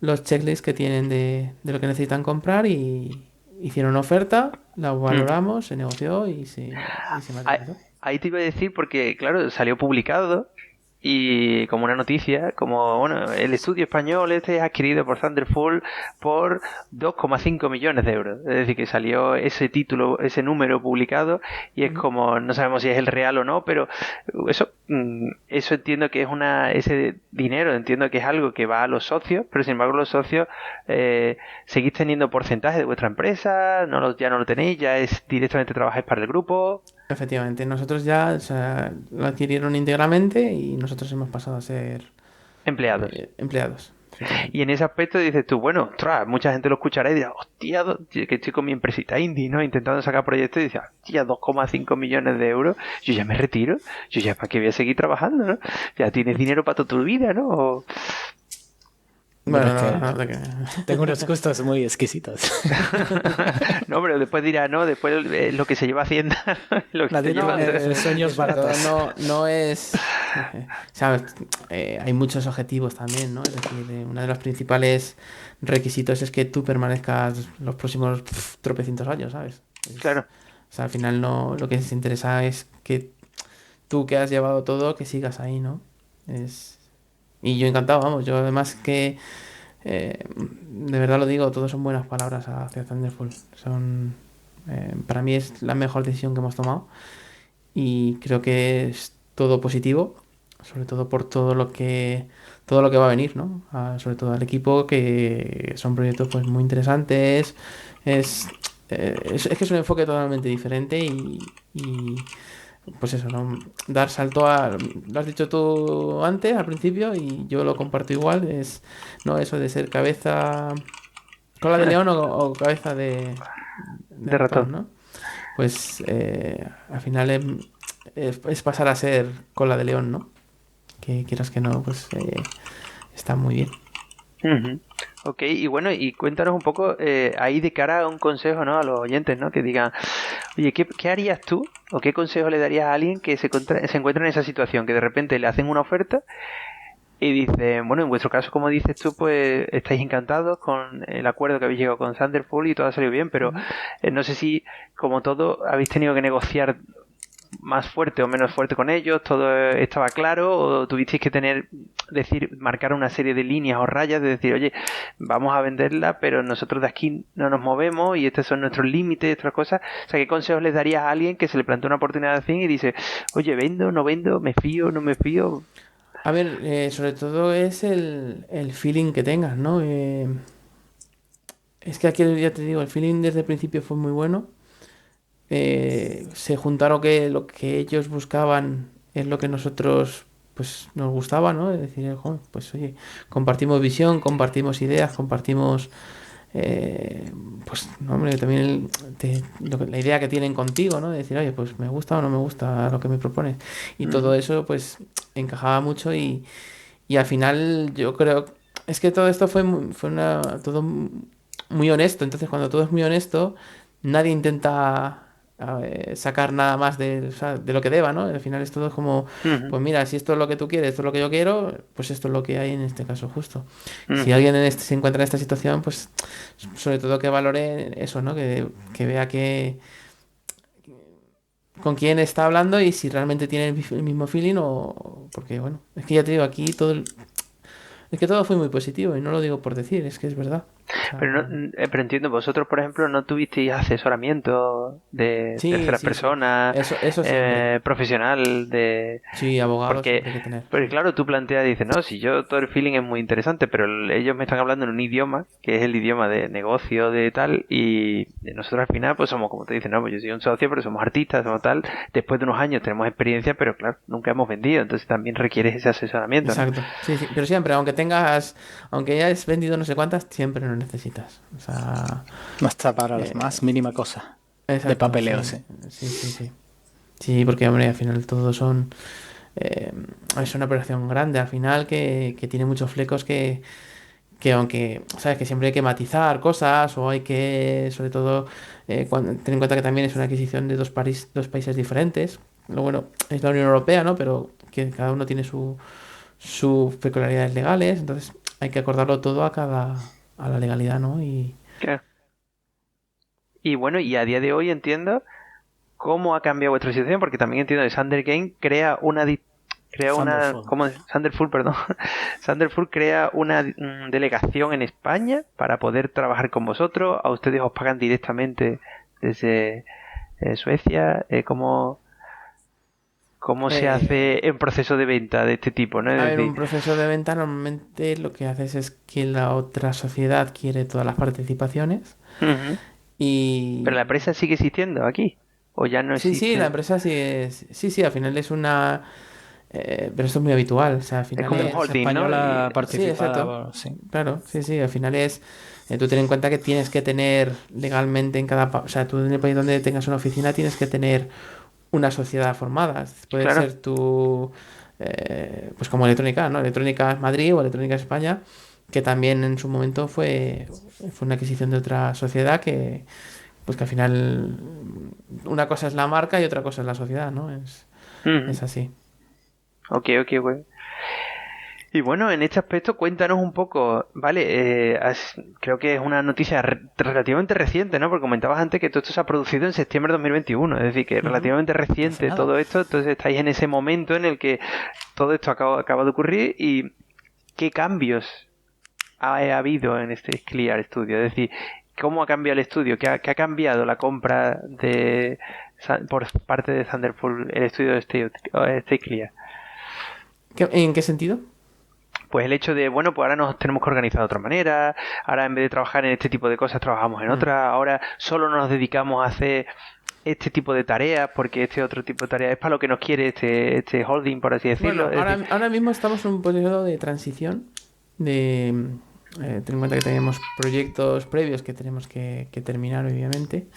[SPEAKER 4] los checklists que tienen de lo que necesitan comprar, y hicieron una oferta, la valoramos, se negoció y se materializó.
[SPEAKER 2] Ahí te iba a decir porque, claro, salió publicado y como una noticia, como, bueno, el estudio español es adquirido por Thunderful por 2,5 millones de euros. Es decir, que salió ese título, ese número publicado y es como, no sabemos si es el real o no, pero eso entiendo que es ese dinero, entiendo que es algo que va a los socios, pero sin embargo los socios seguís teniendo porcentaje de vuestra empresa, ya no lo tenéis, ya es directamente trabajáis para el grupo.
[SPEAKER 4] Efectivamente, nosotros ya, o sea, lo adquirieron íntegramente y nosotros hemos pasado a ser
[SPEAKER 2] empleados. Y en ese aspecto dices tú, bueno, mucha gente lo escuchará y dirá, hostia, que estoy con mi empresita indie, ¿no? Intentando sacar proyectos y dices, hostia, 2,5 millones de euros, yo ya me retiro, yo ya para qué voy a seguir trabajando, ¿no? Ya tienes dinero para toda tu vida, ¿no?
[SPEAKER 3] Bueno, tengo unos gustos muy exquisitos.
[SPEAKER 2] No, pero después dirá, no, después lo que se lleva Hacienda, lo que se lleva
[SPEAKER 3] sueños baratos.
[SPEAKER 4] No es... ¿sabes? Hay muchos objetivos también, ¿no? Es decir, uno de los principales requisitos es que tú permanezcas los próximos tropecientos años, ¿sabes?
[SPEAKER 2] Claro.
[SPEAKER 4] O sea, al final lo que se interesa es que tú, que has llevado todo, que sigas ahí, ¿no? Y yo encantado, vamos, yo además que de verdad lo digo, todos son buenas palabras hacia Thunderful. Para mí es la mejor decisión que hemos tomado y creo que es todo positivo, sobre todo por todo lo que va a venir, ¿no? Sobre todo al equipo, que son proyectos pues muy interesantes. Es que es un enfoque totalmente diferente y pues eso, ¿no? Dar salto lo has dicho tú antes, al principio, y yo lo comparto igual, no eso de ser cola de león o cabeza de
[SPEAKER 2] ratón,
[SPEAKER 4] ¿no? Pues al final es pasar a ser cola de león, ¿no? Que quieras que no, pues está muy bien.
[SPEAKER 2] Uh-huh. Ok, y bueno, y cuéntanos un poco ahí de cara a un consejo, ¿no? A los oyentes, ¿no? Que digan, oye, ¿qué harías tú? ¿O qué consejo le darías a alguien que se encuentra en esa situación? Que de repente le hacen una oferta y dicen, bueno, en vuestro caso, como dices tú, pues estáis encantados con el acuerdo que habéis llegado con Thunderful y todo ha salido bien, pero no sé si, como todo, habéis tenido que negociar más fuerte o menos fuerte con ellos, todo estaba claro, o tuvisteis que marcar una serie de líneas o rayas de decir, oye, vamos a venderla, pero nosotros de aquí no nos movemos y estos son nuestros límites, otras cosas. O sea, ¿qué consejos les darías a alguien que se le plantea una oportunidad así y dice, oye, vendo, no vendo, me fío, no me fío?
[SPEAKER 4] A ver, sobre todo es el feeling que tengas, ¿no? Es que aquí ya te digo, el feeling desde el principio fue muy bueno. Se juntaron que lo que ellos buscaban es lo que nosotros pues nos gustaba, ¿no? Es decir, "Jo, pues oye, compartimos visión, compartimos ideas, compartimos pues no, hombre, también la idea que tienen contigo, ¿no? De decir, oye, pues me gusta o no me gusta lo que me propones. Y todo eso pues encajaba mucho y al final yo creo, es que todo esto todo muy honesto. Entonces cuando todo es muy honesto, nadie intenta sacar nada más o sea, de lo que deba, ¿no? Al final es todo como,
[SPEAKER 2] Ujú,
[SPEAKER 4] pues mira, si esto es lo que tú quieres, esto es lo que yo quiero, pues esto es lo que hay en este caso justo. Si
[SPEAKER 2] ujú.
[SPEAKER 4] alguien se encuentra en esta situación, pues sobre todo que valore eso, ¿no? Que vea que con quién está hablando y si realmente tiene el mismo feeling porque bueno, es que ya te digo, aquí es que todo fue muy positivo y no lo digo por decir, es que es verdad. O
[SPEAKER 2] Pero,
[SPEAKER 4] sea,
[SPEAKER 2] pero entiendo, vosotros, por ejemplo, no tuvisteis asesoramiento de
[SPEAKER 4] sí,
[SPEAKER 2] terceras
[SPEAKER 4] sí, sí.
[SPEAKER 2] personas,
[SPEAKER 4] Eso siempre.
[SPEAKER 2] profesional, de...
[SPEAKER 4] Sí, abogados
[SPEAKER 2] Porque,
[SPEAKER 4] siempre hay que tener.
[SPEAKER 2] porque
[SPEAKER 4] Sí.
[SPEAKER 2] claro, tú planteas, dices, no, si yo todo el feeling es muy interesante, pero ellos me están hablando en un idioma, que es el idioma de negocio, de tal, y nosotros al final, pues somos, como te dicen, no, pues yo soy un socio, pero somos artistas, somos tal, después de unos años tenemos experiencia, pero claro, nunca hemos vendido, entonces también requieres ese asesoramiento, ¿no?
[SPEAKER 4] Exacto. Sí, sí. Pero siempre, aunque ya hayas vendido no sé cuántas, siempre lo necesitas. O sea,
[SPEAKER 3] No está para la
[SPEAKER 4] eh,
[SPEAKER 3] más mínima cosa. De
[SPEAKER 4] exacto,
[SPEAKER 3] papeleo,
[SPEAKER 4] sí.
[SPEAKER 3] sí.
[SPEAKER 4] Sí, sí, sí. Sí, porque, hombre, al final todo eh, es una operación grande, al final, que tiene muchos flecos que aunque, sabes que siempre hay que matizar cosas o hay que, sobre todo, ten en cuenta que también es una adquisición de dos países diferentes. Lo bueno es la Unión Europea, ¿no? Pero que cada uno tiene sus peculiaridades legales, entonces hay que acordarlo todo a la legalidad, ¿no? Y
[SPEAKER 2] Claro. Y bueno, y a día de hoy entiendo cómo ha cambiado vuestra situación, porque también entiendo que Sander Game crea una,
[SPEAKER 3] Thunderful.
[SPEAKER 2] ¿cómo es? Sanderful, perdón. Sanderful crea una delegación en España para poder trabajar con vosotros. A ustedes os pagan directamente desde Suecia. ¿Cómo se
[SPEAKER 4] eh,
[SPEAKER 2] hace en proceso de venta de este tipo, ¿no?
[SPEAKER 4] a
[SPEAKER 2] Es
[SPEAKER 4] ver,
[SPEAKER 2] decir,
[SPEAKER 4] un proceso de venta normalmente lo que haces es que la otra sociedad quiere todas las participaciones
[SPEAKER 2] ujú. Pero la
[SPEAKER 4] y
[SPEAKER 2] empresa sigue existiendo aquí, o ya no
[SPEAKER 4] sí, sí, la
[SPEAKER 2] existe.
[SPEAKER 4] empresa sí es. Sí, sí, al final es una. Pero esto es muy habitual. O sea, al
[SPEAKER 2] Es
[SPEAKER 4] final
[SPEAKER 2] como
[SPEAKER 3] La
[SPEAKER 2] un
[SPEAKER 3] empresa
[SPEAKER 4] es.
[SPEAKER 2] holding, ¿no?
[SPEAKER 3] española
[SPEAKER 4] Sí, exacto.
[SPEAKER 3] participada, sí.
[SPEAKER 4] Claro, sí, sí. Al final es. Tú ten en cuenta que tienes que tener legalmente en O sea, tú en el país donde tengas una oficina tienes que tener una sociedad formada. Puede
[SPEAKER 2] Claro.
[SPEAKER 4] ser tu. Pues como Electrónica, ¿no? Electrónica Madrid o Electrónica España, que también en su momento fue una adquisición de otra sociedad que. Pues que al final. Una cosa es la marca y otra cosa es la sociedad, ¿no?
[SPEAKER 2] Ujú.
[SPEAKER 4] Es así.
[SPEAKER 2] Ok, ok, güey. Y bueno, en este aspecto cuéntanos un poco, vale, creo que es una noticia relativamente reciente, ¿no? Porque comentabas antes que todo esto se ha producido en septiembre de 2021, es decir, que es
[SPEAKER 3] Ujú.
[SPEAKER 2] relativamente
[SPEAKER 3] Hace
[SPEAKER 2] reciente
[SPEAKER 3] nada.
[SPEAKER 2] todo esto, entonces estáis en ese momento en el que todo esto acaba de ocurrir y ¿qué cambios ha habido en este Clear Studio? Es decir, ¿cómo ha cambiado el estudio? ¿Qué ha cambiado la compra por parte de Thunderful, el estudio de Stay Clear?
[SPEAKER 4] ¿En qué sentido?
[SPEAKER 2] Pues el hecho de, bueno, pues ahora nos tenemos que organizar de otra manera, ahora en vez de trabajar en este tipo de cosas trabajamos en
[SPEAKER 4] Mm.
[SPEAKER 2] otra, ahora solo nos dedicamos a hacer este tipo de tareas porque este otro tipo de tareas es para lo que nos quiere este holding, por así decirlo.
[SPEAKER 4] Bueno,
[SPEAKER 2] Es decir,
[SPEAKER 4] ahora mismo estamos en un periodo de transición. De, ten en cuenta que tenemos proyectos previos que tenemos que terminar, obviamente.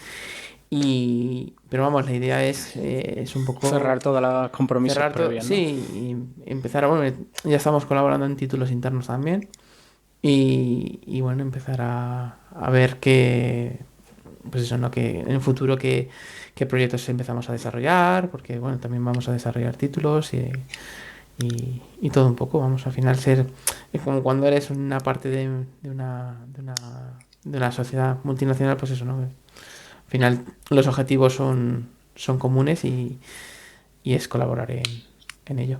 [SPEAKER 4] Pero vamos, la idea es un poco
[SPEAKER 3] Cerrar todos los compromisos
[SPEAKER 4] cerrar todo.
[SPEAKER 3] previos, ¿no?
[SPEAKER 4] Sí, y empezar a. Bueno, ya estamos colaborando en títulos internos también. Y bueno, empezar a ver pues eso, ¿no? Que en el futuro qué proyectos empezamos a desarrollar, porque bueno, también vamos a desarrollar títulos y todo un poco. Vamos al final es como cuando eres una parte de una sociedad multinacional, pues eso, ¿no? Al final los objetivos son comunes y es colaborar en ello.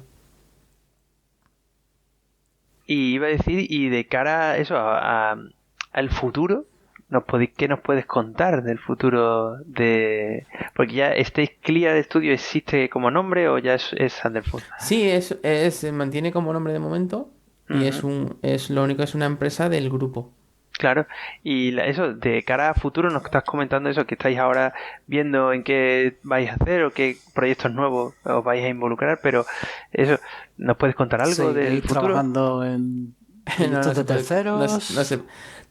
[SPEAKER 2] y iba a decir, y de cara a eso, al futuro, ¿qué nos puedes contar del futuro de...? Porque ya este Clear Studio existe como nombre o ya es Thunderful.
[SPEAKER 4] Sí, se mantiene como nombre de momento y
[SPEAKER 2] Ujú.
[SPEAKER 4] es lo único, es una empresa del grupo.
[SPEAKER 2] Claro, y eso, de cara a futuro, nos estás comentando eso, que estáis ahora viendo en qué vais a hacer o qué proyectos nuevos os vais a involucrar, pero eso, ¿nos puedes contar algo
[SPEAKER 3] Sí,
[SPEAKER 2] del futuro?
[SPEAKER 3] trabajando en proyectos de terceros.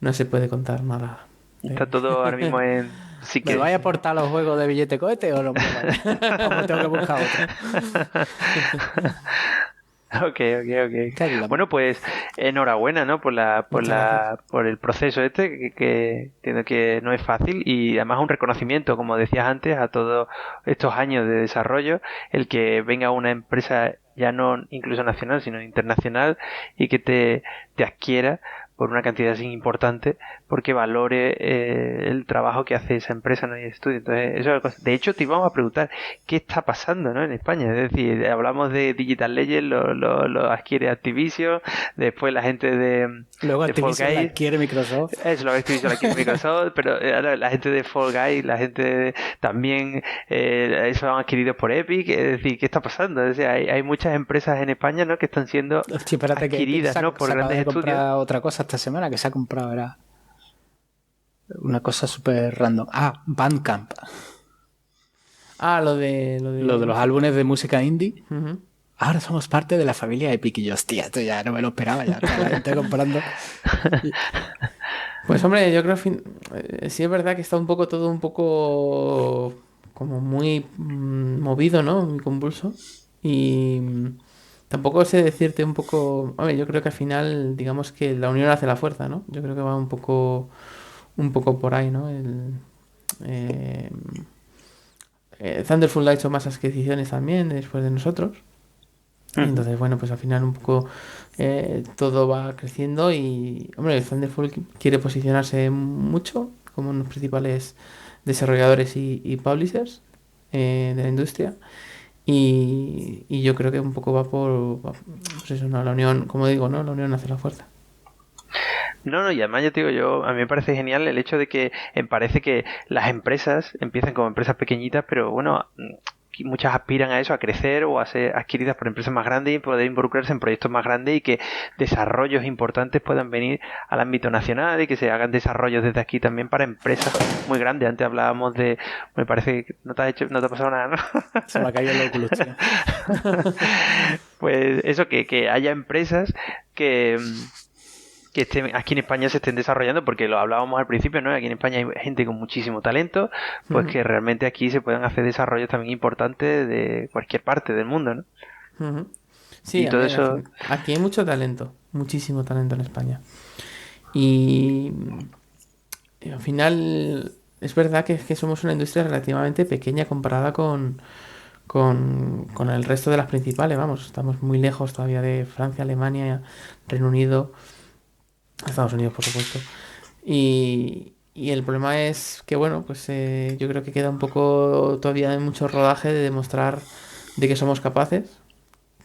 [SPEAKER 4] No se puede contar nada.
[SPEAKER 2] Está todo ahora mismo en... Sí
[SPEAKER 3] ¿Me
[SPEAKER 2] que...
[SPEAKER 3] vais a aportar los juegos de billete cohete o no me vais? ¿O me tengo que buscar otro?
[SPEAKER 2] Ok. Bueno, pues enhorabuena, ¿no? Por el proceso que entiendo que no es fácil y además un reconocimiento, como decías antes, a todos estos años de desarrollo, el que venga una empresa ya no incluso nacional, sino internacional y que te adquiera por una cantidad así importante porque valore el trabajo que hace esa empresa, ¿no? Y el estudio. Entonces, eso es cosa. De hecho, te íbamos a preguntar qué está pasando, ¿no? En España. Es decir, hablamos de Digital Legends, lo adquiere Activision, después la gente de
[SPEAKER 3] Luego Activision
[SPEAKER 2] Fall
[SPEAKER 3] la
[SPEAKER 2] Guys,
[SPEAKER 3] adquiere Microsoft.
[SPEAKER 2] eso, lo Activision la adquiere Microsoft, pero ahora la gente de Fall Guys, la gente también, eso han adquirido por Epic. Es decir, ¿qué está pasando? Es decir, hay muchas empresas en España, ¿no? Que están siendo
[SPEAKER 3] Hostia, espérate,
[SPEAKER 2] adquiridas, ¿no? Por
[SPEAKER 3] se acaba
[SPEAKER 2] grandes
[SPEAKER 3] de comprar
[SPEAKER 2] estudios.
[SPEAKER 3] otra cosa esta semana que se ha comprado, era una cosa súper random. Bandcamp.
[SPEAKER 4] Lo de
[SPEAKER 3] Los álbumes de música indie.
[SPEAKER 4] Ujú.
[SPEAKER 3] Ahora somos parte de la familia Epic. Y yo, hostia, esto ya no me lo esperaba. Ya está la gente comprando.
[SPEAKER 4] Pues hombre, yo creo que sí es verdad que está todo un poco como muy movido, ¿no? Muy convulso. Y tampoco sé decirte un poco... Hombre, yo creo que al final, digamos que la unión hace la fuerza, ¿no? Yo creo que va un poco por ahí, ¿no? Thunderful ha hecho más adquisiciones también después de nosotros. Y entonces, bueno, pues al final un poco todo va creciendo y, hombre, el Thunderful quiere posicionarse mucho como uno de los principales desarrolladores y publishers de la industria. Y yo creo que un poco pues eso, ¿no? La unión, como digo, ¿no? La unión hace la fuerza.
[SPEAKER 2] No, y además ya te digo a mí me parece genial el hecho de que parece que las empresas empiezan como empresas pequeñitas, pero bueno, muchas aspiran a eso, a crecer o a ser adquiridas por empresas más grandes y poder involucrarse en proyectos más grandes y que desarrollos importantes puedan venir al ámbito nacional y que se hagan desarrollos desde aquí también para empresas muy grandes. Antes hablábamos de, me parece que no te ha pasado nada, ¿no?
[SPEAKER 3] Se me ha caído el Oculus, tío.
[SPEAKER 2] Pues eso, que haya empresas que estén, aquí en España se estén desarrollando, porque lo hablábamos al principio, ¿no? Aquí en España hay gente con muchísimo talento, pues que realmente aquí se puedan hacer desarrollos también importantes de cualquier parte del mundo, ¿no?
[SPEAKER 4] Uh-huh. Sí,
[SPEAKER 2] Y todo eso...
[SPEAKER 4] aquí hay mucho talento, muchísimo talento en España. Y al final es verdad que somos una industria relativamente pequeña comparada con el resto de las principales, vamos, estamos muy lejos todavía de Francia, Alemania, Reino Unido, Estados Unidos, por supuesto. Y el problema es que, bueno, pues yo creo que queda un poco todavía de mucho rodaje de demostrar de que somos capaces,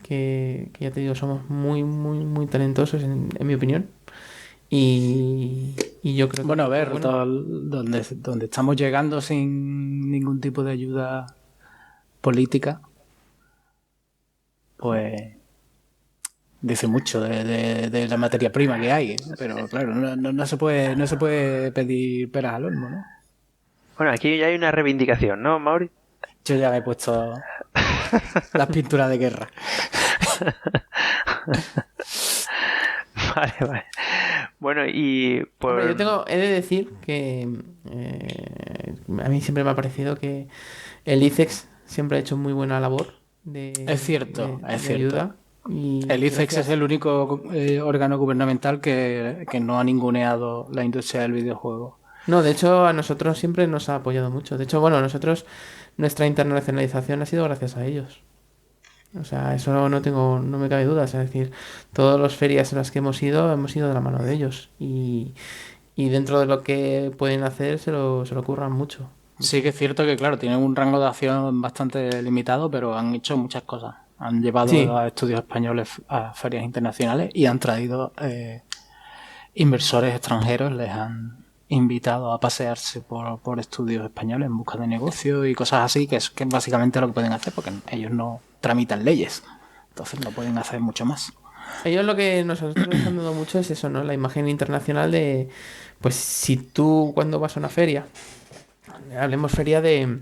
[SPEAKER 4] que ya te digo, somos muy, muy, muy talentosos, en mi opinión. Y yo creo que...
[SPEAKER 3] Bueno, a ver, donde estamos llegando sin ningún tipo de ayuda política, pues... dice mucho de la materia prima que hay, pero claro, no se puede pedir peras al olmo, ¿no?
[SPEAKER 2] Bueno, aquí ya hay una reivindicación, ¿no, Mauri?
[SPEAKER 3] Yo ya me he puesto las pinturas de guerra.
[SPEAKER 2] Vale. Bueno, y por...
[SPEAKER 4] Hombre, he de decir que a mí siempre me ha parecido que el ICEX siempre ha hecho muy buena labor de ayuda. Y
[SPEAKER 3] el ICEX es el único órgano gubernamental que no ha ninguneado la industria del videojuego.
[SPEAKER 4] No, de hecho a nosotros siempre nos ha apoyado mucho. De hecho, bueno, nuestra internacionalización ha sido gracias a ellos. O sea, eso no me cabe duda. Es decir, todas las ferias en las que hemos ido de la mano de ellos. Y dentro de lo que pueden hacer se lo curran mucho.
[SPEAKER 3] Sí que es cierto que, claro, tienen un rango de acción bastante limitado, pero han hecho muchas cosas. Han llevado a estudios españoles a ferias internacionales y han traído inversores extranjeros, les han invitado a pasearse por estudios españoles en busca de negocio y cosas así, que es básicamente lo que pueden hacer, porque ellos no tramitan leyes, entonces no pueden hacer mucho más.
[SPEAKER 4] Ellos lo que nosotros están dando mucho es eso, ¿no? La imagen internacional de, pues si tú cuando vas a una feria, hablemos feria de,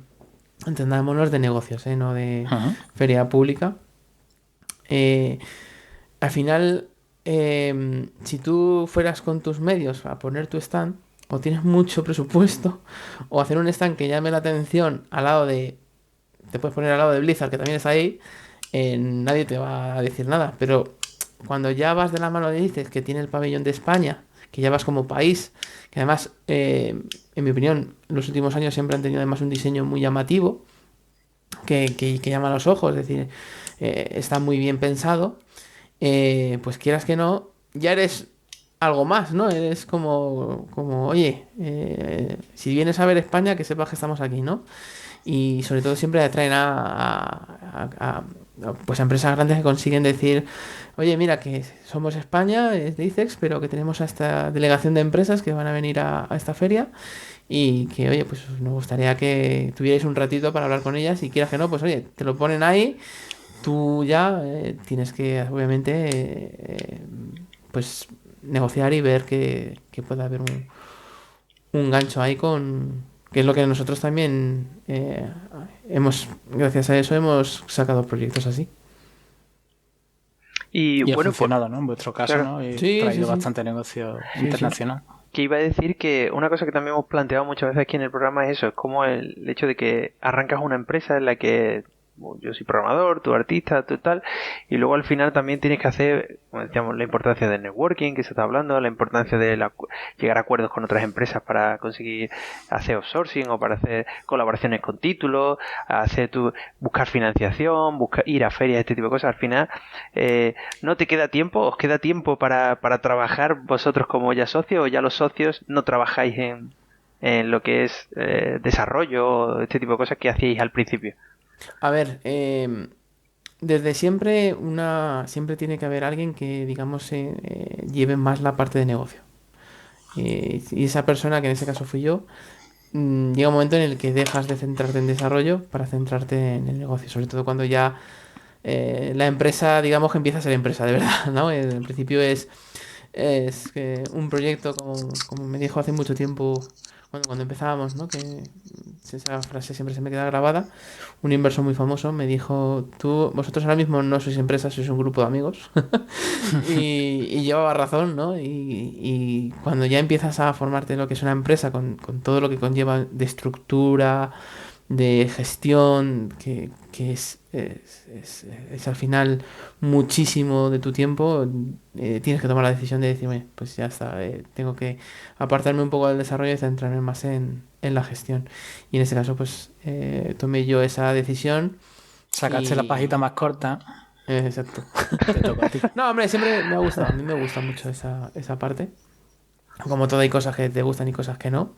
[SPEAKER 4] entendámonos de negocios, ¿eh? No de feria pública. Al final, si tú fueras con tus medios a poner tu stand, o tienes mucho presupuesto, o hacer un stand que llame la atención al lado de, te puedes poner al lado de Blizzard, que también está ahí, nadie te va a decir nada. Pero cuando ya vas de la mano de dices que tiene el pabellón de España, que ya vas como país, que además, en mi opinión, en los últimos años siempre han tenido además un diseño muy llamativo, que llama a los ojos, es decir, está muy bien pensado, pues quieras que no, ya eres algo más, ¿no? Eres como oye, si vienes a ver España, que sepas que estamos aquí, ¿no? Y sobre todo siempre atraen pues a empresas grandes que consiguen decir, oye, mira que somos España, es de ICEX, pero que tenemos a esta delegación de empresas que van a venir a esta feria y que, oye, pues nos gustaría que tuvierais un ratito para hablar con ellas y quieras que no, pues oye, te lo ponen ahí, tú ya tienes que, obviamente, pues negociar y ver que pueda haber un gancho ahí con... que es lo que nosotros también gracias a eso hemos sacado proyectos así.
[SPEAKER 2] Y
[SPEAKER 3] ha
[SPEAKER 2] bueno,
[SPEAKER 3] funcionado, ¿no? En vuestro caso,
[SPEAKER 2] claro.
[SPEAKER 3] ¿no? Y
[SPEAKER 4] Sí,
[SPEAKER 3] traído
[SPEAKER 4] sí.
[SPEAKER 3] bastante negocio internacional.
[SPEAKER 2] Que iba a decir que una cosa que también hemos planteado muchas veces aquí en el programa es eso, es como el hecho de que arrancas una empresa en la que yo soy programador, tú artista, tú tal, y luego al final también tienes que hacer, como decíamos, la importancia del networking que se está hablando, la importancia de llegar a acuerdos con otras empresas para conseguir hacer outsourcing o para hacer colaboraciones con títulos, buscar financiación, ir a ferias, este tipo de cosas. Al final no te queda tiempo, os queda tiempo para trabajar vosotros como ya socios, o ya los socios no trabajáis en lo que es desarrollo, este tipo de cosas que hacíais al principio.
[SPEAKER 4] A ver, desde siempre siempre tiene que haber alguien que, digamos, lleve más la parte de negocio. Y esa persona, que en ese caso fui yo, llega un momento en el que dejas de centrarte en desarrollo para centrarte en el negocio. Sobre todo cuando ya la empresa, digamos, que empieza a ser empresa de verdad, ¿no? En principio es un proyecto, como me dijo hace mucho tiempo, cuando empezábamos, ¿no? Que esa frase siempre se me queda grabada. Un inversor muy famoso me dijo, vosotros ahora mismo no sois empresa, sois un grupo de amigos. y llevaba razón, ¿no? Y cuando ya empiezas a formarte en lo que es una empresa con todo lo que conlleva de estructura, de gestión, que es al final muchísimo de tu tiempo, tienes que tomar la decisión de decir, "Oye, pues ya está, tengo que apartarme un poco del desarrollo y centrarme más en la gestión". Y en este caso, pues tomé yo esa decisión.
[SPEAKER 3] Sacaste la pajita más corta.
[SPEAKER 4] Exacto.
[SPEAKER 3] Te toca a ti.
[SPEAKER 4] No, hombre, siempre me ha gustado. A mí me gusta mucho esa parte. Como todo, hay cosas que te gustan y cosas que no.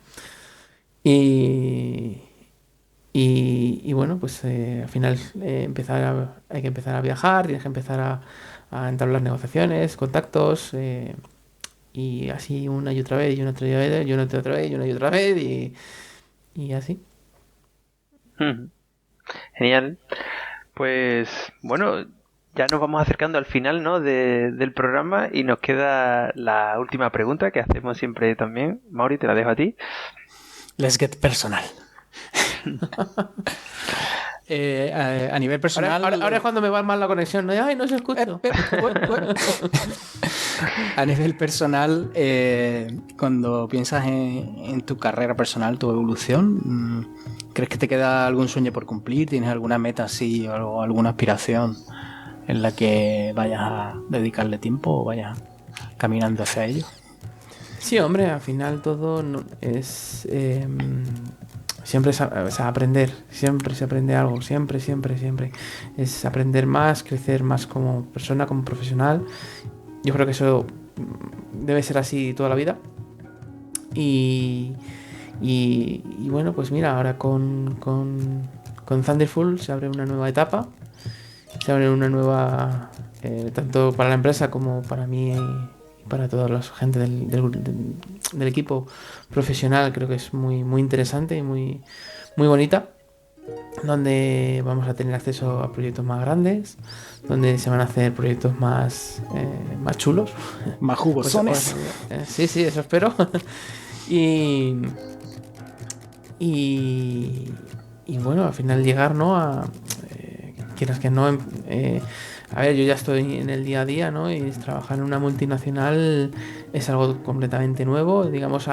[SPEAKER 4] Y bueno, pues al final hay que empezar a viajar, tienes que empezar a entablar negociaciones, contactos, y así una y otra vez, y una y otra vez, y una y otra vez, y una y otra vez, y así.
[SPEAKER 2] Genial. Pues bueno, ya nos vamos acercando al final, ¿no? del programa, y nos queda la última pregunta que hacemos siempre también. Mauri, te la dejo a ti.
[SPEAKER 3] Let's get personal. A nivel personal...
[SPEAKER 4] Ahora es cuando me va mal la conexión, ¿no? Ay, no se escucha.
[SPEAKER 3] A nivel personal, cuando piensas en tu carrera personal, tu evolución, ¿crees que te queda algún sueño por cumplir? ¿Tienes alguna meta así o alguna aspiración en la que vayas a dedicarle tiempo o vayas caminando hacia ello?
[SPEAKER 4] Sí, hombre, al final todo es... siempre es aprender, siempre se aprende algo, siempre. Es aprender más, crecer más como persona, como profesional. Yo creo que eso debe ser así toda la vida. Y bueno, pues mira, ahora con Thunderful se abre una nueva etapa, se abre una nueva, tanto para la empresa como para mí y para toda la gente del equipo profesional. Creo que es muy, muy interesante y muy, muy bonita. donde vamos a tener acceso a proyectos más grandes, donde se van a hacer proyectos más chulos.
[SPEAKER 3] Más jugosones.
[SPEAKER 4] Sí, eso espero. y bueno, al final llegar, ¿no? Quieras que no... a ver, yo ya estoy en el día a día, ¿no? Y trabajar en una multinacional es algo completamente nuevo, digamos,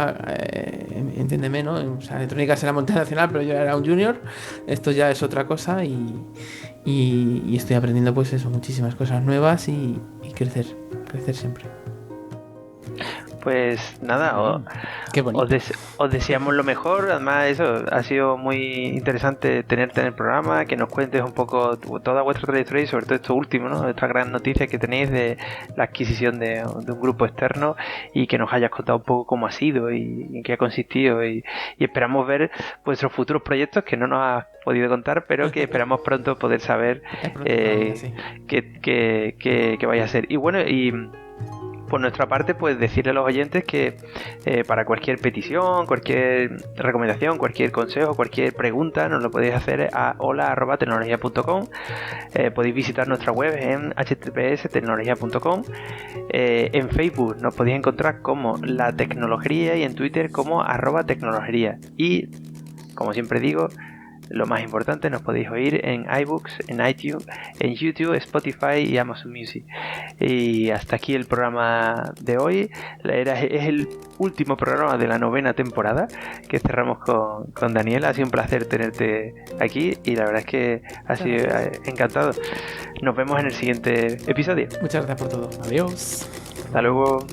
[SPEAKER 4] entiéndeme, ¿no? O sea, Electrónica será multinacional, pero yo era un junior, esto ya es otra cosa y estoy aprendiendo, pues eso, muchísimas cosas nuevas y crecer siempre.
[SPEAKER 2] Pues nada,
[SPEAKER 3] Qué bonito.
[SPEAKER 2] os deseamos lo mejor. Además, eso ha sido muy interesante tenerte en el programa, que nos cuentes un poco toda vuestra trayectoria y sobre todo esto último, ¿no? Esta gran noticia que tenéis de la adquisición de un grupo externo y que nos hayas contado un poco cómo ha sido y en qué ha consistido y esperamos ver vuestros futuros proyectos que no nos has podido contar, pero que esperamos pronto poder saber qué vais a hacer. Y bueno, por nuestra parte, pues decirle a los oyentes que para cualquier petición, cualquier recomendación, cualquier consejo, cualquier pregunta, nos lo podéis hacer a hola@tecnologia.com. Podéis visitar nuestra web en https://tecnologia.com. En Facebook nos podéis encontrar como La Tecnología y en Twitter como @tecnologería. Y, como siempre digo, lo más importante, nos podéis oír en iBooks, en iTunes, en YouTube, Spotify y Amazon Music. Y hasta aquí el programa de hoy. Es el último programa de la 9ª temporada que cerramos con Daniel. Ha sido un placer tenerte aquí y la verdad es que ha sido encantado. Nos vemos en el siguiente episodio.
[SPEAKER 4] Muchas gracias por todo.
[SPEAKER 3] Adiós.
[SPEAKER 2] Hasta luego.